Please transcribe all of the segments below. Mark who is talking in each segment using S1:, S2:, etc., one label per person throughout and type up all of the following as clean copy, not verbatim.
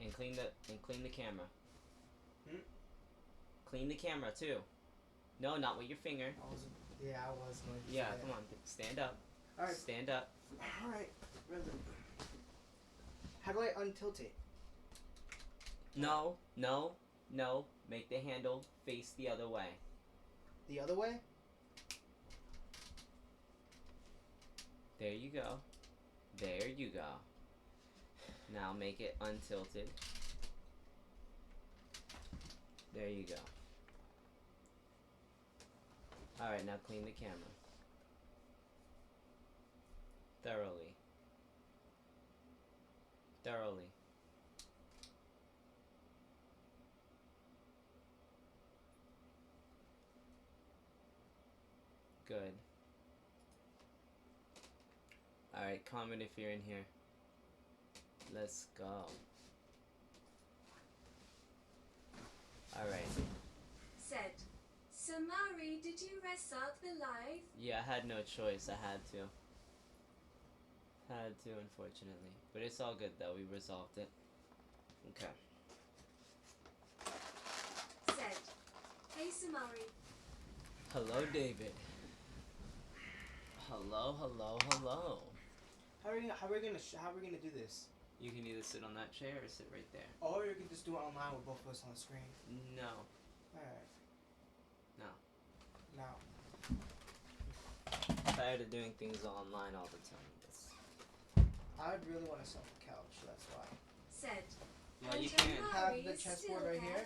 S1: And clean the camera.
S2: Hmm?
S1: Clean the camera too. No, not with your finger.
S2: I was going to
S1: Yeah,
S2: say
S1: come on, stand up.
S2: Alright.
S1: Stand up.
S2: Alright. How do I untilt it?
S1: No, no, no. Make the handle face the other way.
S2: The other way?
S1: There you go. There you go. Now make it untilted. There you go. Alright, now clean the camera. Thoroughly. Thoroughly. Good. Alright, comment if you're in here. Let's go. Alright.
S3: Said, Samari, did you restart the live?
S1: Yeah, I had no choice. I had to. Had to, unfortunately. But it's all good, though. We resolved it. Okay.
S3: Said, hey Samari.
S1: Hello, David. Hello, hello, hello.
S2: How are we gonna do this?
S1: You can either sit on that chair or sit right there.
S2: Or you can just do it online with both of us on the screen.
S1: No.
S2: Alright.
S1: No.
S2: Now.
S1: Tired of doing things online all the time.
S2: I would really want to sit on the couch, that's why.
S3: Said,
S1: Yeah, you
S3: and
S1: can.
S2: Have
S3: Amari
S2: the
S3: is
S2: chessboard
S3: still
S2: right
S3: there.
S2: here.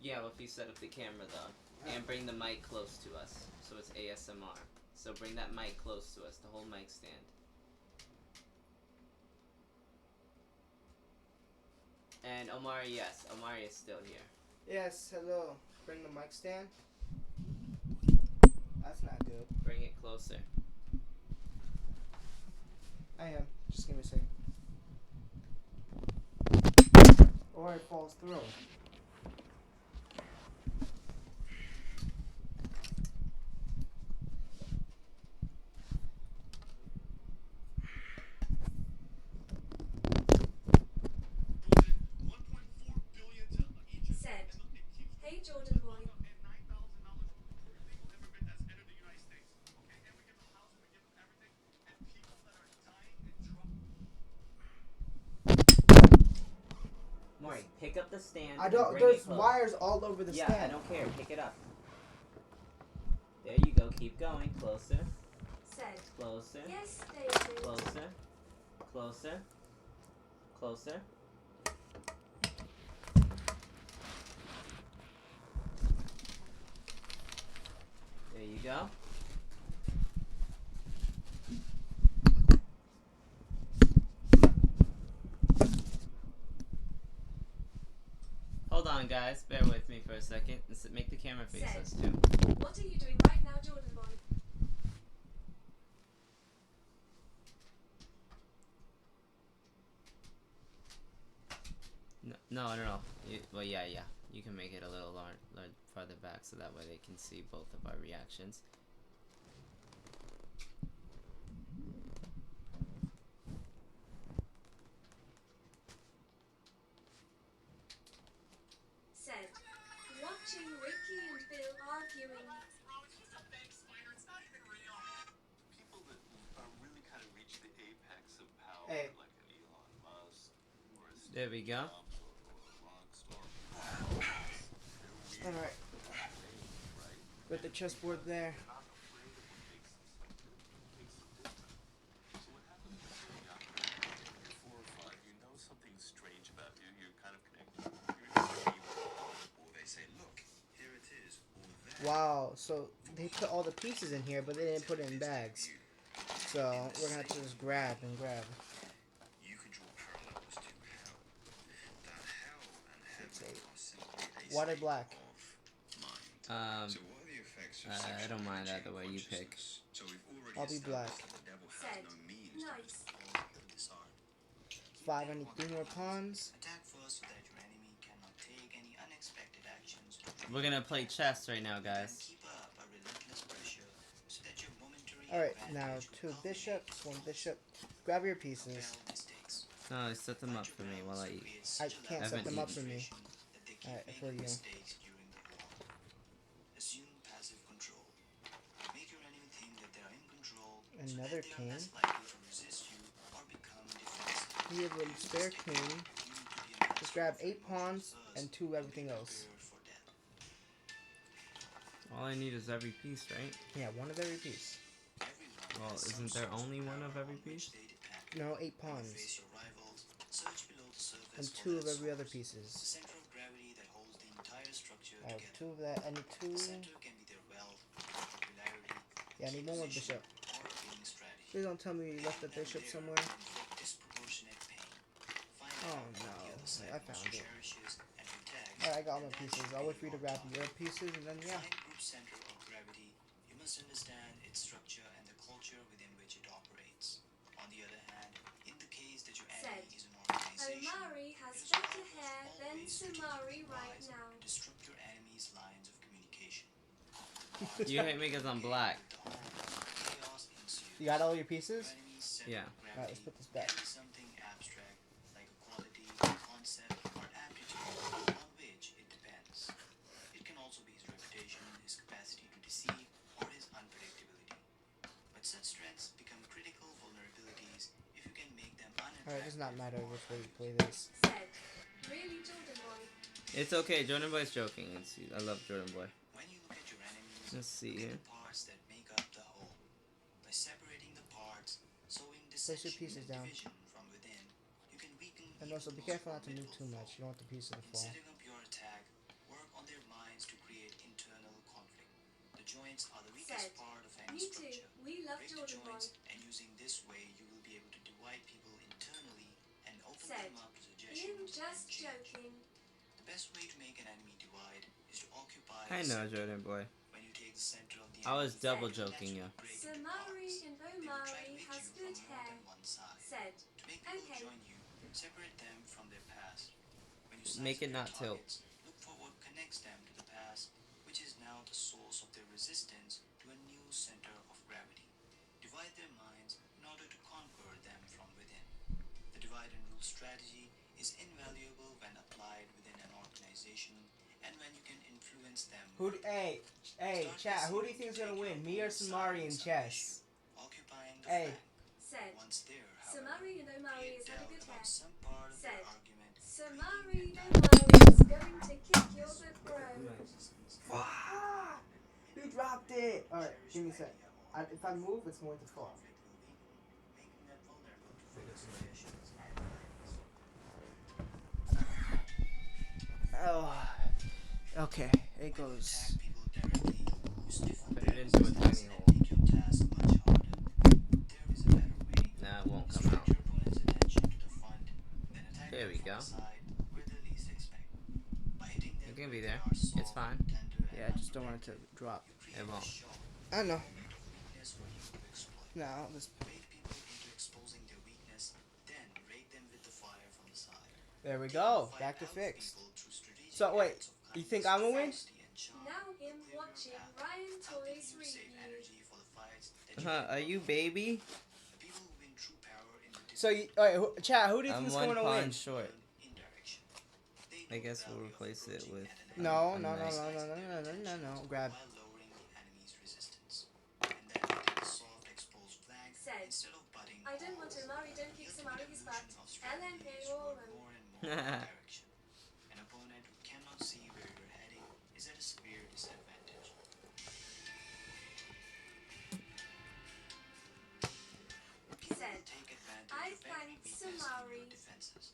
S1: Yeah, well, if you set up the camera, though. And bring the mic close to us. So it's ASMR. So bring that mic close to us, the whole mic stand. And Omari, yes, Omari is still here.
S2: Yes, hello. Bring the mic stand. That's not good.
S1: Bring it closer.
S2: I am. Just give me a second. Or it falls through.
S3: Said, hey Jordan boy.
S1: Maury, pick up the stand.
S2: I
S1: and
S2: don't.
S1: bring
S2: There's
S1: it close.
S2: wires all over the
S1: Yeah,
S2: stand.
S1: I don't care. Pick it up. There you go. Keep going. Closer.
S3: Said,
S1: Closer.
S3: yes David.
S1: Closer. Closer. Closer. There you go. Hold on, guys. Bear with me for a second. Make the camera face
S3: Said,
S1: us, too.
S3: what are you doing right now, Jordan boy?
S1: No. Well, yeah. You can make it a little farther back so that way they can see both of our reactions.
S3: Said, watching Ricky and Bill arguing.
S4: People that really kind of reach the apex of power,
S2: Hey.
S4: like an Elon Musk or a Steve
S1: There we go.
S4: Jobs or a Rockstar. They're
S2: Alright.
S4: right?
S2: With the chessboard there.
S4: They're not afraid of what makes them different. So what happens when you're young, you're 4 or 5, you know something's strange about you, you're kind of connected. Or they say, look, here it is, or there.
S2: Wow. So they put all the pieces in here, but they didn't put it in bags. So we're gonna have to just grab and grab.
S4: You could draw parallels to hell. That hell and heaven are simply a
S2: Water
S4: state
S2: black.
S4: of mind. So what are the effects of
S1: I
S4: sexual
S1: don't mind
S4: energy
S1: either way
S4: on
S1: you pick.
S4: consciousness? So we've already
S2: I'll be black.
S4: established that the devil has
S3: Said,
S4: no means
S3: nice.
S4: to all disarm.
S2: 5 and 3 more pawns.
S5: Attack first so that your enemy cannot take any unexpected actions.
S1: We're gonna play chess right now, guys.
S5: Keep up a relentless pressure so that your momentary
S2: Alright, now
S5: advantage
S2: 2
S5: will culminate
S2: bishops, 1
S5: in
S2: bishop. Grab your pieces.
S5: compel mistakes.
S1: No, set them up for me while I eat.
S2: I can't set
S1: haven't
S2: them up for
S1: eaten.
S2: me.
S5: That they keep
S2: Alright,
S5: making
S2: for you.
S5: mistakes during the war. Assume passive control. Make your enemy think that they are in control,
S2: Another
S5: so that they
S2: king.
S5: are less likely to resist you or become defensive.
S2: We have a spare king.
S5: You need to be a
S2: Just
S5: master
S2: grab
S5: of your
S2: 8 pawns
S5: emotions
S2: and
S5: first
S2: 2
S5: be
S2: everything else.
S5: prepared for death.
S1: All I need is every piece, right?
S2: Yeah, 1 of every piece.
S5: Everyone
S1: Well,
S5: has some
S1: isn't there
S5: source of
S1: only one
S5: power
S1: of every
S5: on which
S1: piece?
S5: they depend.
S2: No, 8
S5: When you
S2: pawns.
S5: face your rivals, search below the surface
S2: And
S5: for
S2: 2
S5: that
S2: of every other
S5: source. The
S2: pieces.
S5: center of gravity that holds the entire structure
S2: I have
S5: together.
S2: 2 of that. I need 2.
S5: The center can be their wealth, popularity,
S2: Yeah, I need 1 more
S5: position,
S2: bishop.
S5: or a winning strategy.
S2: Please don't tell me you left the
S5: Having them
S2: bishop
S5: there
S2: somewhere.
S5: can inflict disproportionate pain. Find
S2: Oh,
S5: out what
S2: no.
S5: the other side
S2: I
S5: most
S2: found it.
S5: cherishes and protects,
S2: Alright, I got all
S5: and
S2: my
S5: that
S2: pieces.
S5: should
S2: I'll
S5: be
S2: wait for you to
S5: your
S2: grab
S5: target.
S2: your pieces and then,
S5: To
S2: yeah.
S5: find group center of gravity, you must understand its structure and the culture within which it operates. On the other hand, in the case that your enemy
S3: Said,
S5: is an organization,
S3: Omari has
S5: it is
S3: better
S5: almost
S3: hair than
S5: always
S3: Samari
S5: strategically
S3: right
S5: wise
S3: now.
S5: to disrupt your enemy's lines of communication.
S1: You hate me because I'm black.
S5: Chaos ensues.
S2: You got all your
S5: Your
S2: pieces?
S5: enemy's center
S1: Yeah.
S5: of
S2: Alright, let's
S5: gravity
S2: put this back.
S5: can be something abstract, like a quality, concept, or aptitude on which it depends. It can also be his reputation, his capacity to deceive, or his unpredictability. But such strengths become critical vulnerabilities if you can make them unattractive.
S2: Alright, it does not matter
S5: or
S2: which way you play
S5: unpredictable.
S2: this.
S3: Said, really Jordan boy.
S1: It's okay. Jordan Boy's joking. I love Jordan Boy.
S5: When you look at your enemies,
S1: Let's see
S5: look
S1: here.
S5: at the parts that make up the whole. By separating the parts, sowing
S2: Place your
S5: dissension
S2: pieces
S5: and
S2: down.
S5: division from within, you can weaken
S2: And also, be
S5: those
S2: careful not to move too
S5: formidable
S2: much. You don't want the pieces to
S5: In
S2: fall.
S5: setting up your attack, work on their minds to create internal conflict. The joints are the weakest
S3: Said,
S5: part of any
S3: Me too.
S5: structure.
S3: We love
S5: Break the
S3: Jordan boy.
S5: joints, and using this way, you will be able to divide people internally and open
S3: Said,
S5: them up to
S3: Ian
S5: suggestions
S3: just
S5: and change.
S3: joking.
S5: The best way to make an enemy divide is to occupy
S1: I
S5: the
S1: know
S5: center.
S1: Jordan Boy.
S5: When you take the center of the
S1: I was
S5: enemy,
S1: double
S3: Said,
S1: joking you.
S5: break into
S3: Samari
S5: parts.
S3: and
S5: They will try to
S3: Omari
S5: hit
S3: has
S5: you
S3: good
S5: from more
S3: hair.
S5: than one side.
S3: Said,
S5: To make people
S3: Okay.
S5: join you, separate them from their past. When you size
S1: Make
S5: up
S1: it
S5: your
S1: not tilt.
S5: targets, look for what connects them to the past, which is now the source of their resistance to a new center of gravity. Divide their minds in order to conquer them from within. The divide and rule strategy is invaluable when applied within an organization and when you can influence them.
S2: Hey, chat, who do you think is gonna win? Me or Samari in chess?
S5: Occupying the
S2: Hey.
S5: flank.
S3: Said,
S5: Once there, however,
S3: Samari and Omari
S5: get
S3: has had a
S5: doubt
S3: good
S5: about
S3: hair.
S5: some part of their
S3: Said,
S5: argument.
S3: Samari and Omari is going to kick your butt, bro.
S2: You dropped it! Alright, give me a sec. If I move, it's going to fall. Oh. Okay, it goes.
S1: Put it into a tiny hole. Nah, it won't come out. There we go. It can be there. It's fine.
S2: Yeah, I just don't want it to drop.
S1: It won't.
S2: I know. Now, let's. There we go. Back to fixed. So, wait. You think I'm gonna win?
S3: Now him watching Ryan Toys review.
S1: Are you baby?
S2: So, alright, chat, who do you
S1: I'm
S2: think is
S1: one
S2: going to win?
S1: pawn short. I guess we'll replace it with.
S2: No,
S1: a
S2: no, no,
S1: knight.
S2: no, no, no, no, no, no, no. Grab.
S3: Said, I don't want Omari, don't kick Samari his butt. LMP all
S5: An opponent who cannot see where you're heading is at a severe disadvantage. People
S3: Said,
S5: will take advantage
S3: I
S5: of every
S3: thank
S5: weakness in
S3: Samari.
S5: your defenses,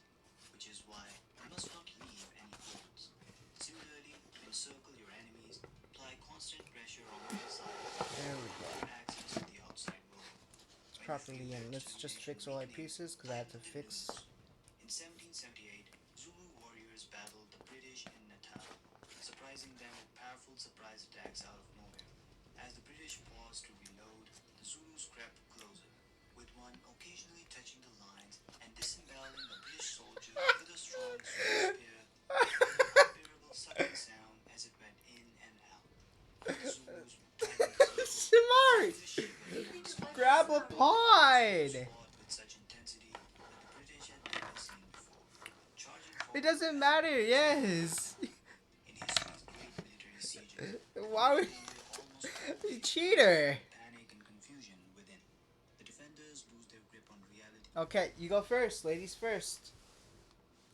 S5: which is why you must not leave any holes. Similarly, to encircle your enemies, apply constant pressure on their side.
S2: There we go.
S5: Access to the outside world.
S2: It's properly in. Let's just fix all our pieces because I have to fix.
S5: In 1778, Zulu warriors battled the British in Natal, surprising them with powerful surprise attacks out of nowhere. As the British paused to reload, the Zulus crept closer, with one occasionally touching the lines and disemboweling a British soldier with a strong sword spear, with an unbearable sucking sound as it went in and out. The Zulus
S2: Samari! Grab a pod!
S5: fought with such intensity that the British had never
S2: It doesn't matter. Yes.
S5: In history's great military sieges,
S2: Why would
S5: almost
S2: you cheater?
S5: panic and confusion within. The defenders lose their grip on reality.
S2: Okay, you go first. Ladies first.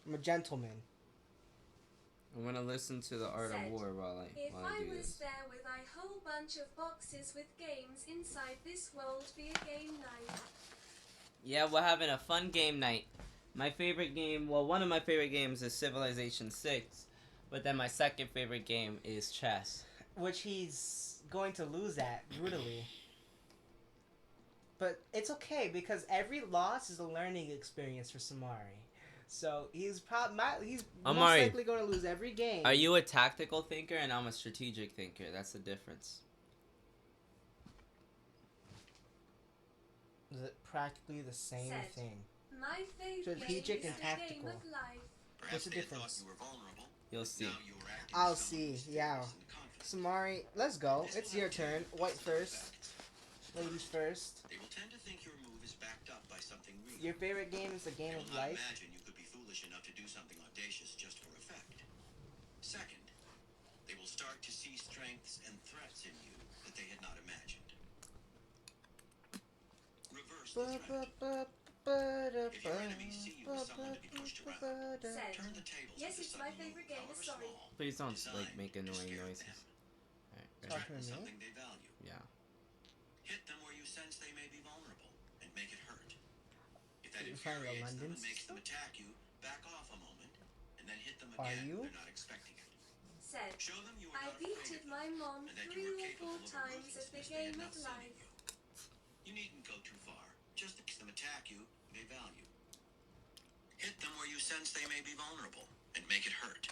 S2: I'm a gentleman.
S1: I'm gonna listen to the Art of
S3: Said,
S1: War while
S3: If
S1: I
S3: I
S1: do
S3: was
S1: this.
S3: there with a whole bunch of boxes with games inside, this world be a game night.
S1: Yeah, we're having a fun game night. My favorite game, well, one of my favorite games is Civilization 6, but then my second favorite game is chess.
S2: Which he's going to lose at brutally. But it's okay because every loss is a learning experience for Samari. So he's most
S1: Amari,
S2: likely going to lose every game.
S1: Are you a tactical thinker and I'm a strategic thinker? That's the difference.
S2: Is it practically the same
S3: Said.
S2: thing?
S3: My favorite
S2: Strategic
S3: game
S2: and
S3: is the game
S2: tactical.
S3: of life.
S4: Perhaps
S2: the
S4: they
S2: difference?
S4: thought you were vulnerable.
S1: You'll see.
S4: Now you were acting
S2: I'll
S4: as someone
S2: see,
S4: mysterious
S2: yeah.
S4: and confident.
S2: Samari, let's go.
S4: This
S2: It's
S4: will
S2: your
S4: have
S2: turn.
S4: two
S2: White
S4: possible
S2: first.
S4: effects.
S2: Ladies first.
S4: They will tend to think your move is backed up by something real.
S2: Your favorite game is the game
S4: They
S2: of
S4: will not
S2: life.
S4: imagine you could be foolish enough to do something audacious just for effect. Second, they will start to see strengths and threats in you that they had not imagined. Reverse the threat. If your enemies see you as someone to be pushed around,
S3: Said.
S4: turn the tables
S3: Yes,
S4: with a
S3: it's my
S4: sudden
S3: favorite
S4: move,
S3: game,
S4: however
S3: sorry.
S4: small,
S1: Please don't
S4: designed
S1: make
S4: to
S1: annoying
S4: scare
S1: noises.
S4: them.
S1: Alright,
S2: Talk
S1: ready?
S2: to
S4: Threaten
S2: me.
S4: something they value.
S1: Yeah.
S4: Hit them where you sense they may be vulnerable and make it hurt. If that
S2: You're trying to go
S4: infuriates them
S2: London
S4: and makes them attack you, back off a moment and then hit them
S2: Are
S4: again
S2: you?
S4: when they're not expecting it.
S3: Said.
S4: Show them you are
S3: I
S4: not afraid of
S3: beated
S4: them
S3: my mom
S4: and that you
S3: 3 or
S4: are capable
S3: 4
S4: of a
S3: times at the
S4: ruthlessness they
S3: game
S4: had
S3: of
S4: not seen in
S3: life.
S4: you. You needn't go too far. Just make them attack you, they value. Hit them where you sense they may be vulnerable and make it hurt.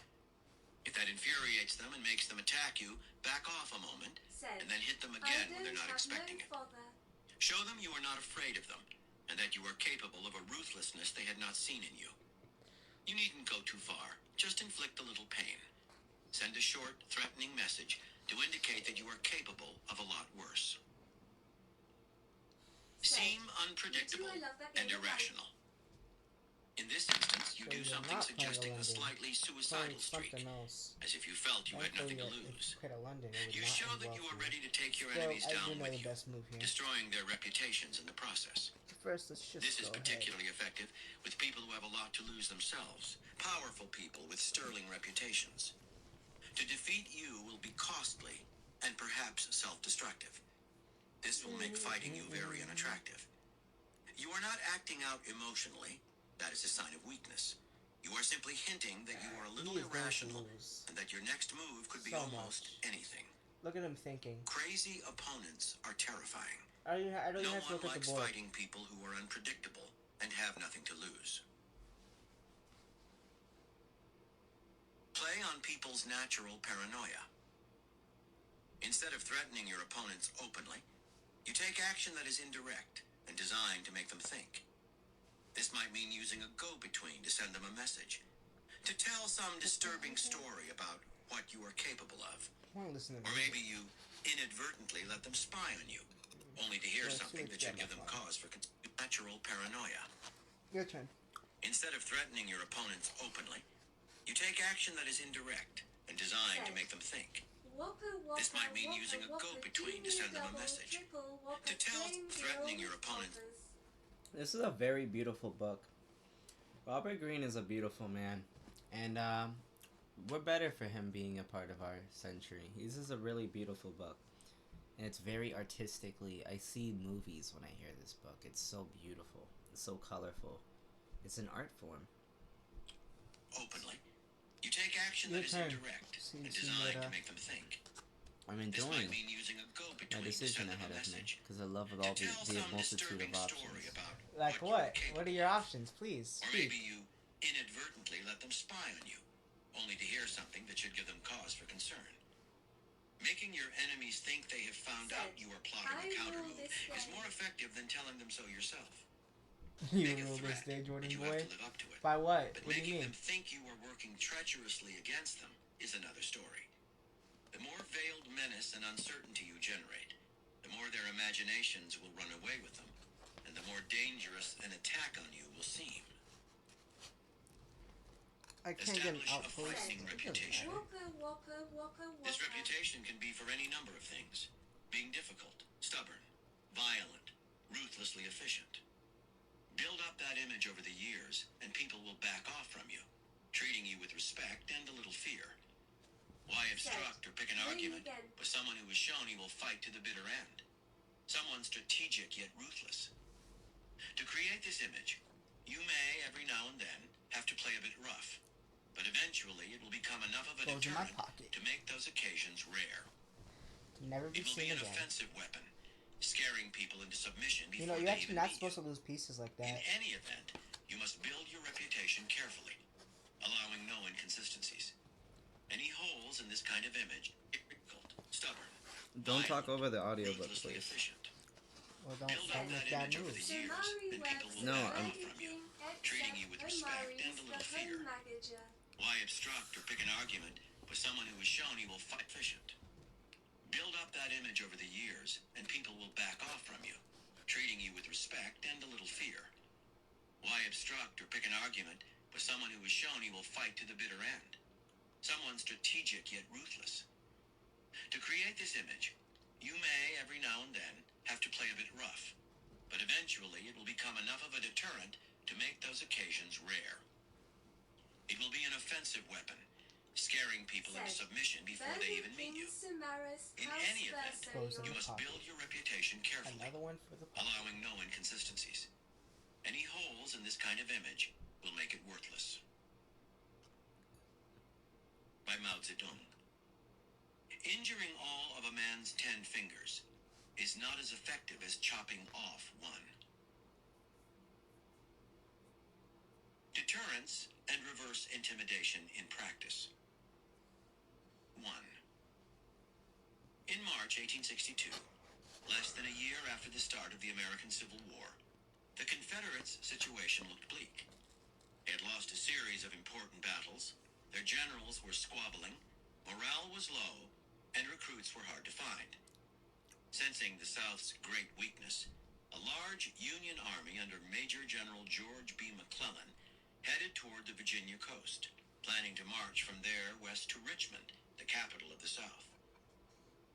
S4: If that infuriates them and makes them attack you, back off a moment
S3: Said.
S4: and then hit them
S3: I
S4: again when
S3: don't
S4: they're not
S3: have
S4: expecting
S3: no
S4: it.
S3: father.
S4: Show them you are not afraid of them and that you are capable of a ruthlessness they had not seen in you. You needn't go too far. Just inflict a little pain. Send a short, threatening message to indicate that you are capable of a lot worse.
S3: Said.
S4: Seem
S3: Me
S4: unpredictable
S3: too, I love that
S4: and
S3: game of life.
S4: irrational. In this instance, you
S2: So
S4: do
S2: you're
S4: something
S2: not playing
S4: suggesting a
S2: London.
S4: slightly
S2: Playing
S4: suicidal streak,
S2: something else.
S4: as if you felt you had nothing to
S2: Thankfully, if
S4: lose.
S2: you played a London, it would
S4: You
S2: not
S4: show
S2: end
S4: that
S2: well
S4: you
S2: for
S4: are ready to take your
S2: Still,
S4: enemies
S2: I
S4: down
S2: do know
S4: with
S2: the
S4: you,
S2: best move here.
S4: destroying their reputations in the process.
S2: First, let's just
S4: This is
S2: go ahead.
S4: particularly effective with people who have a lot to lose themselves, powerful people with sterling reputations. To defeat you will be costly and perhaps self-destructive. This will make fighting you very unattractive. You are not acting out emotionally. That is a sign of weakness. You are simply hinting that you are a little
S2: He is going to
S4: irrational
S2: lose.
S4: and that your next move could be
S2: So
S4: almost
S2: much.
S4: anything.
S2: Look at him thinking.
S4: Crazy opponents are terrifying.
S2: I don't even
S4: No
S2: have to
S4: one
S2: look at
S4: likes
S2: the board.
S4: fighting people who are unpredictable and have nothing to lose. Play on people's natural paranoia. Instead of threatening your opponents openly, you take action that is indirect and designed to make them think. This might mean using a go-between to send them a message, to tell some disturbing story about what you are capable of.
S2: I want to listen to
S4: Or
S2: music.
S4: maybe you inadvertently let them spy on you, only to hear
S2: Let's see
S4: something
S2: what
S4: that
S2: you
S4: should
S2: got,
S4: give them
S2: my friend.
S4: cause for natural paranoia.
S2: Your turn.
S4: Instead of threatening your opponents openly, you take action that is indirect and designed to make them think.
S3: Whopper, whopper,
S4: This might mean
S3: whopper,
S4: using a
S3: whopper,
S4: go-between to
S3: junior,
S4: send them a
S3: double,
S4: message.
S3: triple, whopper,
S4: To tell
S3: plain,
S4: threatening
S3: girl,
S4: your opponent-
S3: whoppers.
S1: This is a very beautiful book. Robert Greene is a beautiful man. And we're better for him being a part of our century. This is a really beautiful book. And it's very artistically, I see movies when I hear this book. It's so beautiful. It's so colorful. It's an art form.
S4: Openly, you take action
S2: Your
S4: that is
S2: turn.
S4: indirect
S2: See
S4: and
S2: what,
S4: designed to make them think.
S1: I'm
S4: This
S1: enjoying
S4: might mean using a
S1: my
S4: go-between to
S1: decision
S4: send them
S1: ahead
S4: a
S1: of me.
S4: message.
S1: Because I love
S4: To
S1: all
S4: tell
S1: the
S4: some
S1: multitude
S4: disturbing
S1: of
S4: story
S1: options.
S4: about
S2: Like
S4: you
S2: what?
S4: are capable
S2: What are your
S4: of.
S2: options? Please
S4: Or
S2: speak.
S4: maybe you inadvertently let them spy on you, only to hear something that should give them cause for concern. Making your enemies think they have found out you are plotting
S3: I
S4: a counter
S3: rule
S4: move
S3: this
S4: is
S3: day.
S4: more effective than telling them so yourself.
S2: You
S4: Make a
S2: rule this
S4: threat,
S2: day,
S4: but
S2: Jordan
S4: you
S2: boy.
S4: have to live up to it.
S2: By what?
S4: But
S2: What do you
S4: making
S2: mean?
S4: them think you are working treacherously against them is another story. The more veiled menace and uncertainty you generate, the more their imaginations will run away with them, and the more dangerous an attack on you will seem.
S2: I can't get him
S5: Establish
S2: out
S5: a
S2: fully.
S5: frightening
S2: It doesn't
S5: reputation.
S2: matter.
S3: Waka waka waka
S5: This
S3: waka.
S5: reputation can be for any number of things. Being difficult, stubborn, violent, ruthlessly efficient. Build up that image over the years, and people will back off from you, treating you with respect and a little fear. Why obstruct or pick an
S3: Really
S5: argument
S3: again.
S5: with someone who has shown he will fight to the bitter end? Someone strategic yet ruthless. To create this image, you may, every now and then, have to play a bit rough, but eventually it will become enough of a
S2: Goes in my
S5: deterrent
S2: pocket.
S5: to make those occasions rare.
S2: To never be
S5: It will
S2: seen
S5: be an
S2: again.
S5: offensive weapon, scaring people into submission
S2: You
S5: before
S2: know, you're
S5: they
S2: actually
S5: even
S2: not
S5: meet
S2: supposed
S5: you.
S2: to lose pieces like
S5: In
S2: that.
S5: any event, you must build your reputation carefully, allowing no inconsistencies. Any holes in this kind of image, difficult, stubborn,
S1: Don't talk over the
S5: violent,
S1: audiobook,
S5: ruthlessly
S1: please.
S5: efficient.
S2: Or don't
S5: Build up
S2: make
S5: that
S2: bad
S5: image over the
S2: moves.
S5: years,
S3: Somari
S5: and people
S3: works
S5: will
S1: No,
S5: back
S1: I'm-
S5: off from you,
S3: everything
S5: treating you
S3: except
S5: with respect and a
S3: Omari's
S5: little
S3: the
S5: fear.
S3: home manager.
S5: Why obstruct or pick an argument with someone who has shown he will fight efficient? Build up that image over the years, and people will back off from you, treating you with respect and a little fear. Why obstruct or pick an argument with someone who has shown he will fight to the bitter end? Someone strategic yet ruthless. To create this image, you may, every now and then, have to play a bit rough, but eventually it will become enough of a deterrent to make those occasions rare. It will be an offensive weapon, scaring people into
S3: Said,
S5: submission before they even meet you.
S3: Samaras
S5: In
S3: house
S5: any event,
S2: Goes in
S5: You
S2: the
S5: must
S2: pocket.
S5: build your reputation carefully,
S2: Another one for the pocket.
S5: allowing no inconsistencies. Any holes in this kind of image will make it worthless. By Mao Zedong. Injuring all of a man's 10 fingers is not as effective as chopping off one. Deterrence and reverse intimidation in practice. 1. In March 1862, less than a year after the start of the American Civil War, the Confederates' situation looked bleak. They had lost a series of important battles, their generals were squabbling, morale was low, and recruits were hard to find. Sensing the South's great weakness, a large Union army under Major General George B. McClellan headed toward the Virginia coast, planning to march from there west to Richmond, the capital of the South.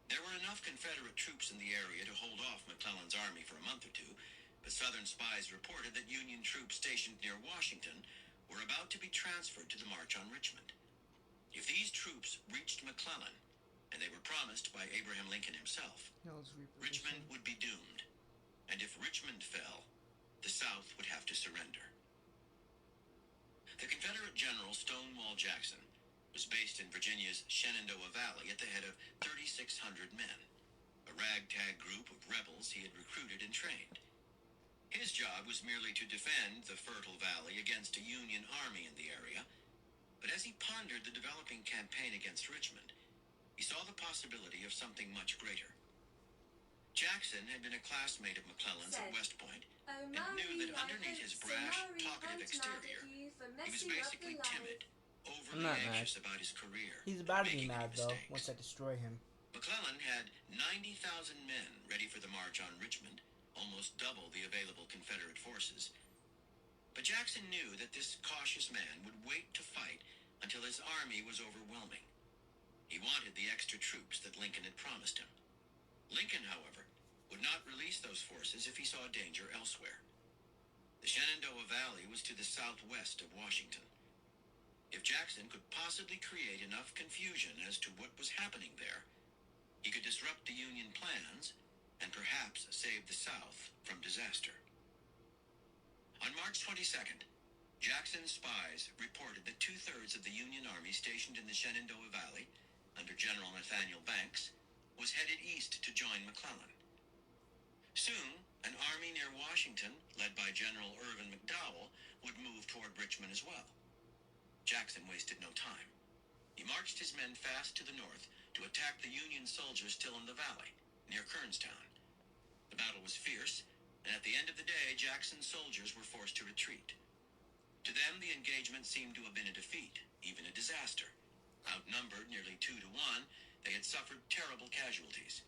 S5: There were enough Confederate troops in the area to hold off McClellan's army for a month or two, but Southern spies reported that Union troops stationed near Washington were about to be transferred to the march on Richmond. If these troops reached McClellan, and they were promised by Abraham Lincoln himself,
S2: Nose reposition.
S5: Richmond would be doomed, and if Richmond fell, the South would have to surrender. The Confederate General Stonewall Jackson was based in Virginia's Shenandoah Valley at the head of 3,600 men, a ragtag group of rebels he had recruited and trained. His job was merely to defend the fertile valley against a Union army in the area, but as he pondered the developing campaign against Richmond, he saw the possibility of something much greater. Jackson had been a classmate of McClellan's at
S3: Said,
S5: West Point,
S3: Omari,
S5: and knew that
S3: I
S5: underneath
S3: hope
S5: his brash,
S3: Samari
S5: talkative
S3: won't mad
S5: exterior,
S3: at you for
S5: he was
S3: messing up
S5: basically
S3: the life.
S5: timid,
S1: I'm
S5: overly
S1: not mad.
S5: anxious about his career,
S2: He's about to be
S5: making
S2: mad
S5: any
S2: though
S5: mistakes.
S2: once I destroy him.
S5: McClellan had 90,000 men ready for the march on Richmond, almost double the available Confederate forces. But Jackson knew that this cautious man would wait to fight until his army was overwhelming. He wanted the extra troops that Lincoln had promised him. Lincoln, however, would not release those forces if he saw danger elsewhere. The Shenandoah Valley was to the southwest of Washington. If Jackson could possibly create enough confusion as to what was happening there, he could disrupt the Union plans and perhaps save the South from disaster. On March 22nd, Jackson's spies reported that 2/3 of the Union army stationed in the Shenandoah Valley, under General Nathaniel Banks, was headed east to join McClellan. Soon, an army near Washington, led by General Irvin McDowell, would move toward Richmond as well. Jackson wasted no time. He marched his men fast to the north to attack the Union soldiers still in the valley, near Kernstown. The battle was fierce, and at the end of the day, Jackson's soldiers were forced to retreat. To them, the engagement seemed to have been a defeat, even a disaster. Outnumbered nearly 2-1, they had suffered terrible casualties.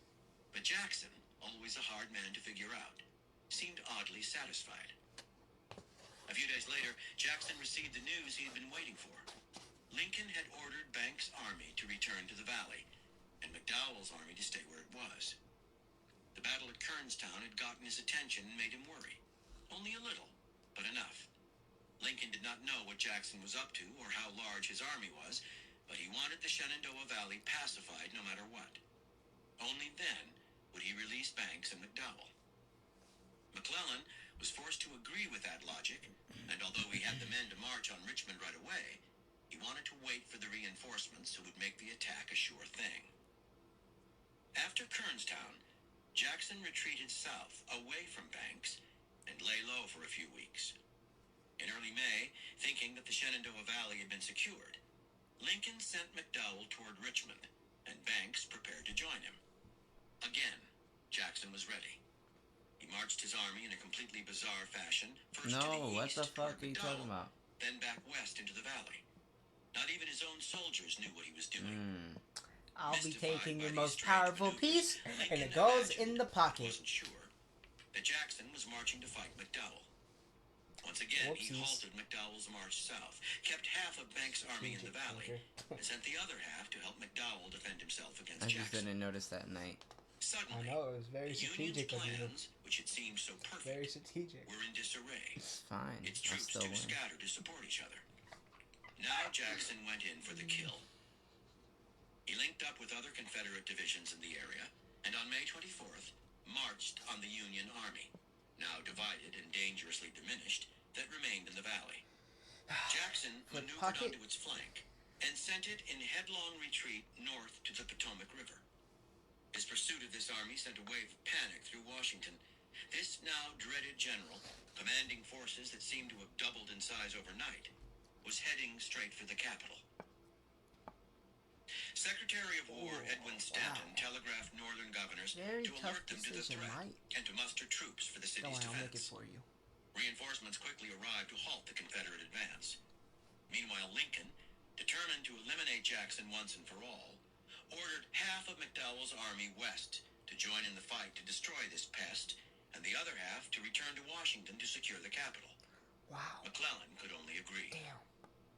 S5: But Jackson, always a hard man to figure out, seemed oddly satisfied. A few days later, Jackson received the news he had been waiting for.
S6: Lincoln had ordered Banks' army to return to the valley, and McDowell's army to stay where it was. The battle at Kernstown had gotten his attention and made him worry. Only a little, but enough. Lincoln did not know what Jackson was up to or how large his army was, but he wanted the Shenandoah Valley pacified no matter what. Only then would he release Banks and McDowell. McClellan was forced to agree with that logic, and although he had the men to march on Richmond right away, he wanted to wait for the reinforcements who would make the attack a sure thing. After Kernstown, Jackson retreated south, away from Banks, and lay low for a few weeks. In early May, thinking that the Shenandoah Valley had been secured, Lincoln sent McDowell toward Richmond, and Banks prepared to join him. Again, Jackson was ready. He marched his army in a completely bizarre fashion, first to the
S1: No, what
S6: east
S1: the fuck
S6: toward
S1: are you talking
S6: McDowell,
S1: about?
S6: then back west into the valley. Not even his own soldiers knew what he was doing.
S2: I'll be
S6: Mystified
S2: taking
S6: by
S2: your
S6: these
S2: most
S6: strange
S2: powerful
S6: maneuvers,
S2: piece, and
S6: Lincoln
S2: it goes
S6: imagined,
S2: in the
S6: but
S2: pocket.
S6: wasn't sure, that Jackson was marching to fight McDowell. Once again, he
S2: Whoopsies.
S6: halted McDowell's march south, kept half of Banks' army in the valley, and sent the other half to help McDowell defend himself against
S1: I just
S6: Jackson.
S1: didn't notice that night.
S2: I
S6: Suddenly,
S2: know, it was very
S6: the Union's
S2: strategic of you.
S6: plans, which had seemed so
S2: Very
S6: perfect,
S2: strategic.
S6: were in disarray.
S1: It's fine.
S6: Its
S1: I'll
S6: troops
S1: still
S6: too
S1: win.
S6: scattered to support each other. Now Jackson went in for the kill. He linked up with other Confederate divisions in the area, and on May 24th, marched on the Union Army, now divided and dangerously diminished, that remained in the valley. Jackson
S2: Foot
S6: maneuvered
S2: pocket.
S6: onto its flank and sent it in headlong retreat north to the Potomac River. His pursuit of this army sent a wave of panic through Washington. This now dreaded general, commanding forces that seemed to have doubled in size overnight, was heading straight for the capital. Secretary of War Edwin Stanton telegraphed northern governors
S2: Very
S6: to
S2: tough
S6: alert them to the
S2: decision,
S6: threat
S2: right?
S6: and to muster troops for the
S2: Don't
S6: city's
S2: worry, I'll make it
S6: defense.
S2: for you.
S6: Reinforcements quickly arrived to halt the Confederate advance. Meanwhile, Lincoln, determined to eliminate Jackson once and for all, ordered half of McDowell's army west to join in the fight to destroy this pest, and the other half to return to Washington to secure the capital.
S2: Wow.
S6: McClellan could only agree.
S2: Damn.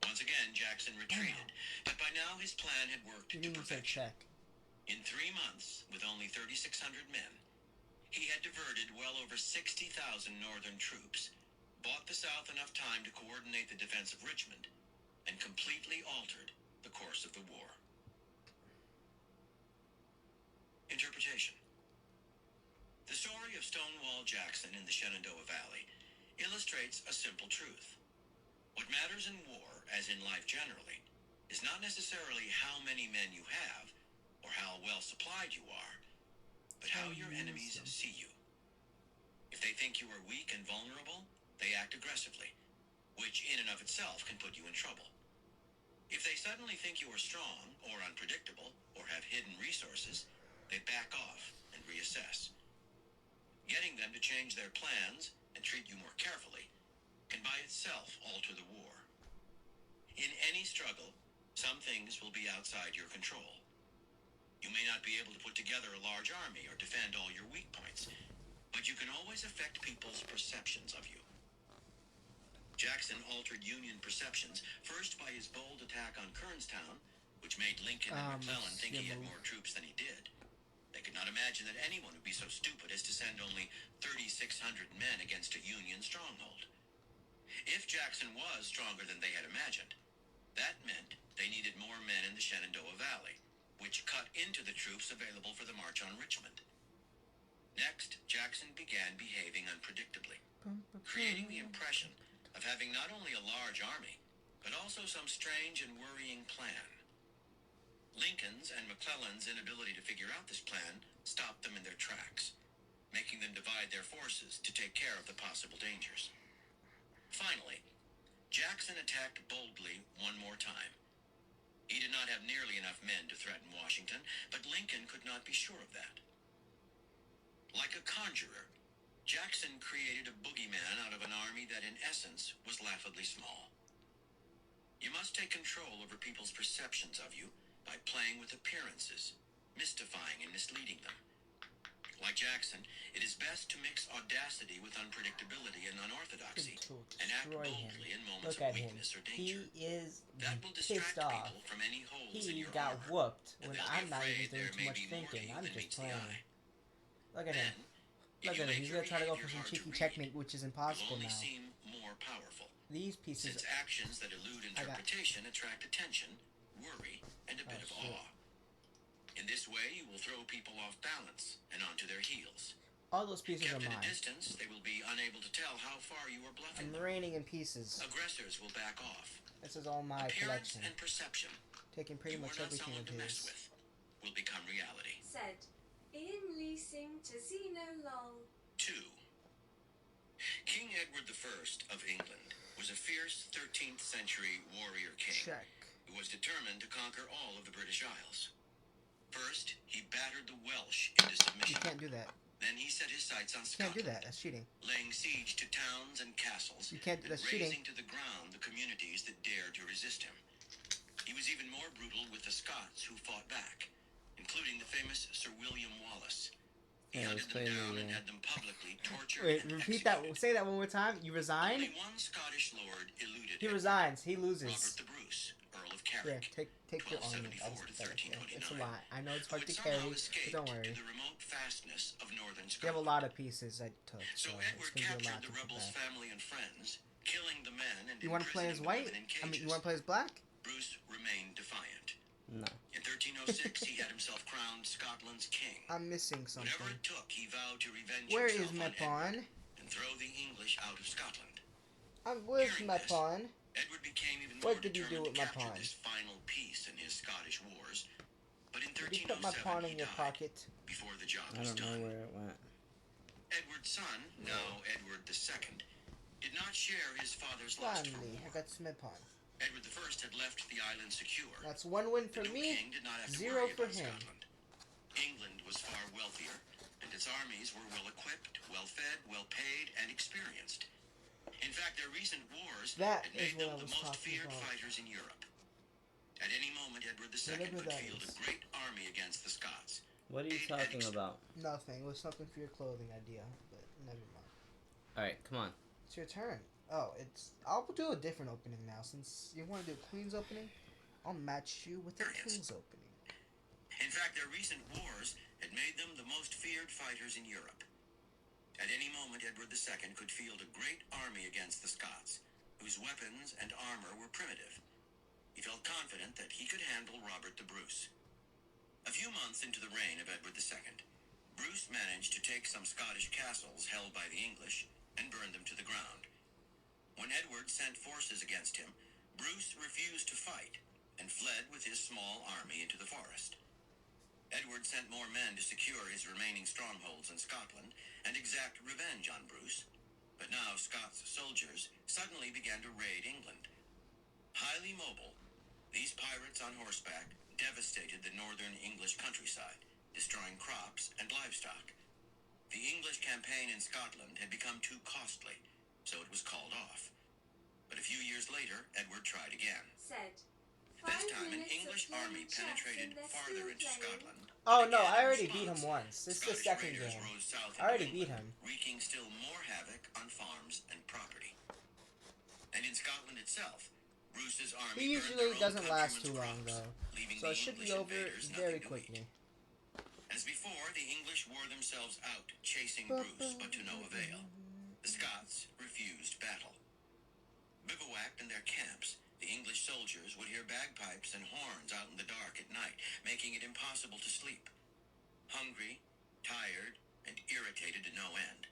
S6: Once again, Jackson retreated, but by now his plan had worked
S2: You
S6: to
S2: didn't even say
S6: perfection.
S2: check.
S6: In 3 months, with only 3,600 men, he had diverted well over 60,000 Northern troops, bought the South enough time to coordinate the defense of Richmond, and completely altered the course of the war. Interpretation. The story of Stonewall Jackson in the Shenandoah Valley illustrates a simple truth. What matters in war, as in life generally, is not necessarily how many men you have or how well supplied you are, but how your enemies see you. If they think you are weak and vulnerable, they act aggressively, which in and of itself can put you in trouble. If they suddenly think you are strong or unpredictable or have hidden resources, they back off and reassess. Getting them to change their plans and treat you more carefully can by itself alter the war. In any struggle, some things will be outside your control. You may not be able to put together a large army or defend all your weak points, but you can always affect people's perceptions of you. Jackson altered Union perceptions, first by his bold attack on Kernstown, which made Lincoln and McClellan think he had more troops than he did. They could not imagine that anyone would be so stupid as to send only 3,600 men against a Union stronghold. If Jackson was stronger than they had imagined, that meant they needed more men in the Shenandoah Valley, which cut into the troops available for the march on Richmond. Next, Jackson began behaving unpredictably, creating the impression of having not only a large army, but also some strange and worrying plan. Lincoln's and McClellan's inability to figure out this plan stopped them in their tracks, making them divide their forces to take care of the possible dangers. Finally, Jackson attacked boldly one more time. He did not have nearly enough men to threaten Washington, but Lincoln could not be sure of that. Like a conjurer, Jackson created a boogeyman out of an army that in essence was laughably small. You must take control over people's perceptions of you by playing with appearances, mystifying and misleading them. Like Jackson, it is best to mix audacity with unpredictability and unorthodoxy,
S2: To
S6: and act
S2: destroy him.
S6: boldly in moments
S2: Look
S6: of
S2: at him.
S6: weakness or
S2: He
S6: danger.
S2: is
S6: That will
S2: pissed
S6: distract
S2: off.
S6: people from any holes in
S2: He
S6: your
S2: got
S6: armor,
S2: whooped
S6: and
S2: when
S6: they'll
S2: I'm
S6: be
S2: not even
S6: afraid
S2: doing
S6: there
S2: too
S6: may
S2: much
S6: be more to
S2: thinking.
S6: you
S2: I'm
S6: than
S2: just
S6: meets the
S2: playing.
S6: eye.
S2: Look at him.
S6: Then, if
S2: Look
S6: you
S2: at him.
S6: make
S2: He's
S6: your
S2: gonna try to go for
S6: behavior
S2: some
S6: hard to
S2: cheeky
S6: read,
S2: checkmate, which is
S6: you'll
S2: impossible
S6: only
S2: now.
S6: seem more powerful.
S2: These pieces.
S6: Since actions that elude interpretation attract attention, worry, and a bit
S2: Oh,
S6: of
S2: shit.
S6: awe. In this way, you will throw people off balance and onto their heels.
S2: All those pieces are
S6: Kept at a
S2: mine.
S6: distance, they will be unable to tell how far you are bluffing
S2: I'm
S6: them.
S2: raining in pieces.
S6: Aggressors will back off.
S2: This is all my
S6: Appearance
S2: collection.
S6: and perception,
S2: Taking pretty
S6: you are
S2: much
S6: not
S2: everything
S6: someone
S2: of
S6: to mess
S2: his.
S6: with, will become reality.
S3: Said. Ian Leasing to Zeno Lol.
S6: 2. King Edward I of England was a fierce 13th century warrior king
S2: Check.
S6: who was determined to conquer all of the British Isles. First, he battered the Welsh into
S2: You
S6: submission.
S2: can't do that.
S6: Then he set his sights on
S2: You can't do
S6: Scotland,
S2: that. That's cheating.
S6: laying siege to towns and castles
S2: You can't.
S6: and
S2: That's cheating.
S6: razing to the ground the communities that dared to resist him. He was even more brutal with the Scots who fought back, including the famous Sir William Wallace. He
S1: Yeah,
S6: hunted
S1: he's
S6: them
S1: playing
S6: down
S1: the,
S6: and had them publicly tortured
S2: Wait,
S6: and
S2: repeat that.
S6: executed.
S2: Say that one more time. You resign?
S6: Only one Scottish lord eluded
S2: He
S6: Edward,
S2: resigns. He
S6: Robert
S2: loses.
S6: the Bruce, Earl of
S2: Yeah,
S6: Carrick,
S2: take your army.
S6: 1274 to
S2: It's a
S6: 1329,
S2: lot. I know it's
S6: who
S2: hard
S6: had
S2: to
S6: somehow
S2: carry, but
S6: escaped
S2: don't
S6: to
S2: worry.
S6: the remote fastness of northern
S2: We have a
S6: Scotland.
S2: lot of pieces I took,
S6: So
S2: so it's
S6: Edward
S2: gonna be a
S6: captured
S2: lot
S6: the
S2: to put
S6: rebels'
S2: back.
S6: family and friends, killing the men and
S2: You want to play as
S6: imprisoning the
S2: white?
S6: women in
S2: I mean, you
S6: cages.
S2: want to play as black?
S6: Bruce remained defiant.
S1: No.
S6: In 1306, he had himself crowned Scotland's king.
S2: I'm missing something.
S6: Whatever it took, he vowed to revenge
S2: Where is
S6: himself
S2: my
S6: on Edward
S2: pawn?
S6: and throw the English out of Scotland.
S2: Where's
S6: Hearing
S2: my
S6: this,
S2: pawn?
S6: Edward became even
S2: What
S6: more
S2: did you do
S6: determined
S2: with
S6: to
S2: my
S6: capture
S2: pawn?
S6: this final piece in his Scottish wars. But in
S2: Did you put my
S6: 1307,
S2: pawn
S6: he
S2: in your
S6: died
S2: pocket?
S6: before the job
S1: I
S6: was
S1: don't know
S6: done.
S1: where it went.
S6: Edward's son, now Edward II, did not share his father's lust for
S2: Finally, I
S6: war.
S2: got my pawn.
S6: Edward I had left the island secure.
S2: That's one win for
S6: The new
S2: me.
S6: king did not have to
S2: 0
S6: worry
S2: for
S6: about
S2: him.
S6: Scotland. England was far wealthier, and its armies were well equipped, well fed, well paid, and experienced. In fact, their recent wars
S2: That
S6: had
S2: is
S6: made
S2: what
S6: them
S2: I
S6: the
S2: was
S6: most
S2: talking
S6: feared
S2: about.
S6: fighters in Europe. At any moment, Edward II
S2: Whatever
S6: could
S2: that
S6: field
S2: is.
S6: a great army against the Scots.
S1: What are you talking about?
S2: Nothing. It was something for your clothing idea, but never mind.
S1: Alright, come on.
S2: It's your turn. Oh, I'll do a different opening now. Since you want to do a Queen's opening, I'll match you with a King's opening.
S6: In fact, their recent wars had made them the most feared fighters in Europe. At any moment, Edward II could field a great army against the Scots, whose weapons and armor were primitive. He felt confident that he could handle Robert the Bruce. A few months into the reign of Edward II, Bruce managed to take some Scottish castles held by the English and burn them to the ground. When Edward sent forces against him, Bruce refused to fight and fled with his small army into the forest. Edward sent more men to secure his remaining strongholds in Scotland and exact revenge on Bruce. But now Scots soldiers suddenly began to raid England. Highly mobile, these pirates on horseback devastated the northern English countryside, destroying crops and livestock. The English campaign in Scotland had become too costly, so it was called off. But a few years later, Edward tried again.
S3: Said.
S6: This
S3: 5
S6: time, an
S3: minutes
S6: English
S3: of
S6: army
S3: playing chess
S6: penetrated
S3: and they're
S6: farther
S3: still
S6: into
S3: playing.
S6: Scotland.
S2: Oh
S6: and
S2: no,
S6: again
S2: I
S6: in
S2: already beat
S6: response,
S2: him once. This is the
S6: Scottish
S2: second
S6: raiders
S2: game.
S6: rose south
S2: I already
S6: into
S2: beat
S6: England,
S2: him.
S6: wreaking still more havoc on farms and property. And in Scotland itself, Bruce's army
S2: He
S6: burned
S2: usually
S6: their own
S2: doesn't last too
S6: countrymen's
S2: long
S6: crops,
S2: though,
S6: leaving
S2: so
S6: the
S2: it should be
S6: English
S2: over
S6: invaders
S2: very
S6: nothing to
S2: quickly.
S6: eat. As before, the English wore themselves out chasing Bruce, but to no avail. The Scots refused battle. Bivouacked in their camps, the English soldiers would hear bagpipes and horns out in the dark at night, making it impossible to sleep. Hungry, tired, and irritated to no end,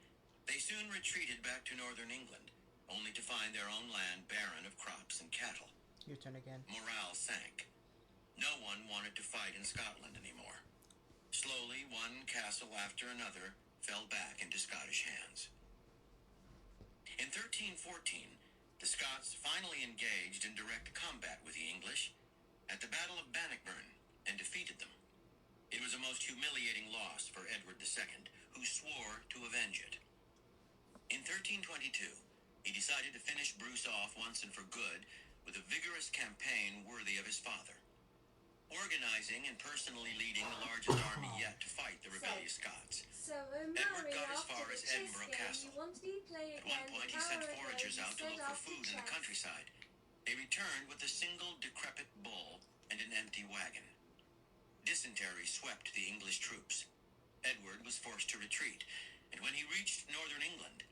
S6: they soon retreated back to northern England, only to find their own land barren of crops and cattle.
S2: Your turn again.
S6: Morale sank. No one wanted to fight in Scotland anymore. Slowly, one castle after another fell back into Scottish hands. In 1314, the Scots finally engaged in direct combat with the English at the Battle of Bannockburn and defeated them. It was a most humiliating loss for Edward II, who swore to avenge it. In 1322, he decided to finish Bruce off once and for good with a vigorous campaign worthy of his father. organizing and personally leading the largest army yet to fight the rebellious Scots.
S3: So
S6: Edward
S3: Omari,
S6: got as
S3: after
S6: far
S3: the
S6: as
S3: chess
S6: Edinburgh
S3: game,
S6: Castle.
S3: you wanted to play
S6: At one
S3: again
S6: point,
S3: the
S6: he sent
S3: power ago,
S6: foragers
S3: you
S6: out to
S3: said
S6: look for
S3: after
S6: food in the
S3: chess.
S6: countryside. They returned with a single decrepit bull and an empty wagon. Dysentery swept the English troops. Edward was forced to retreat, and when he reached northern England,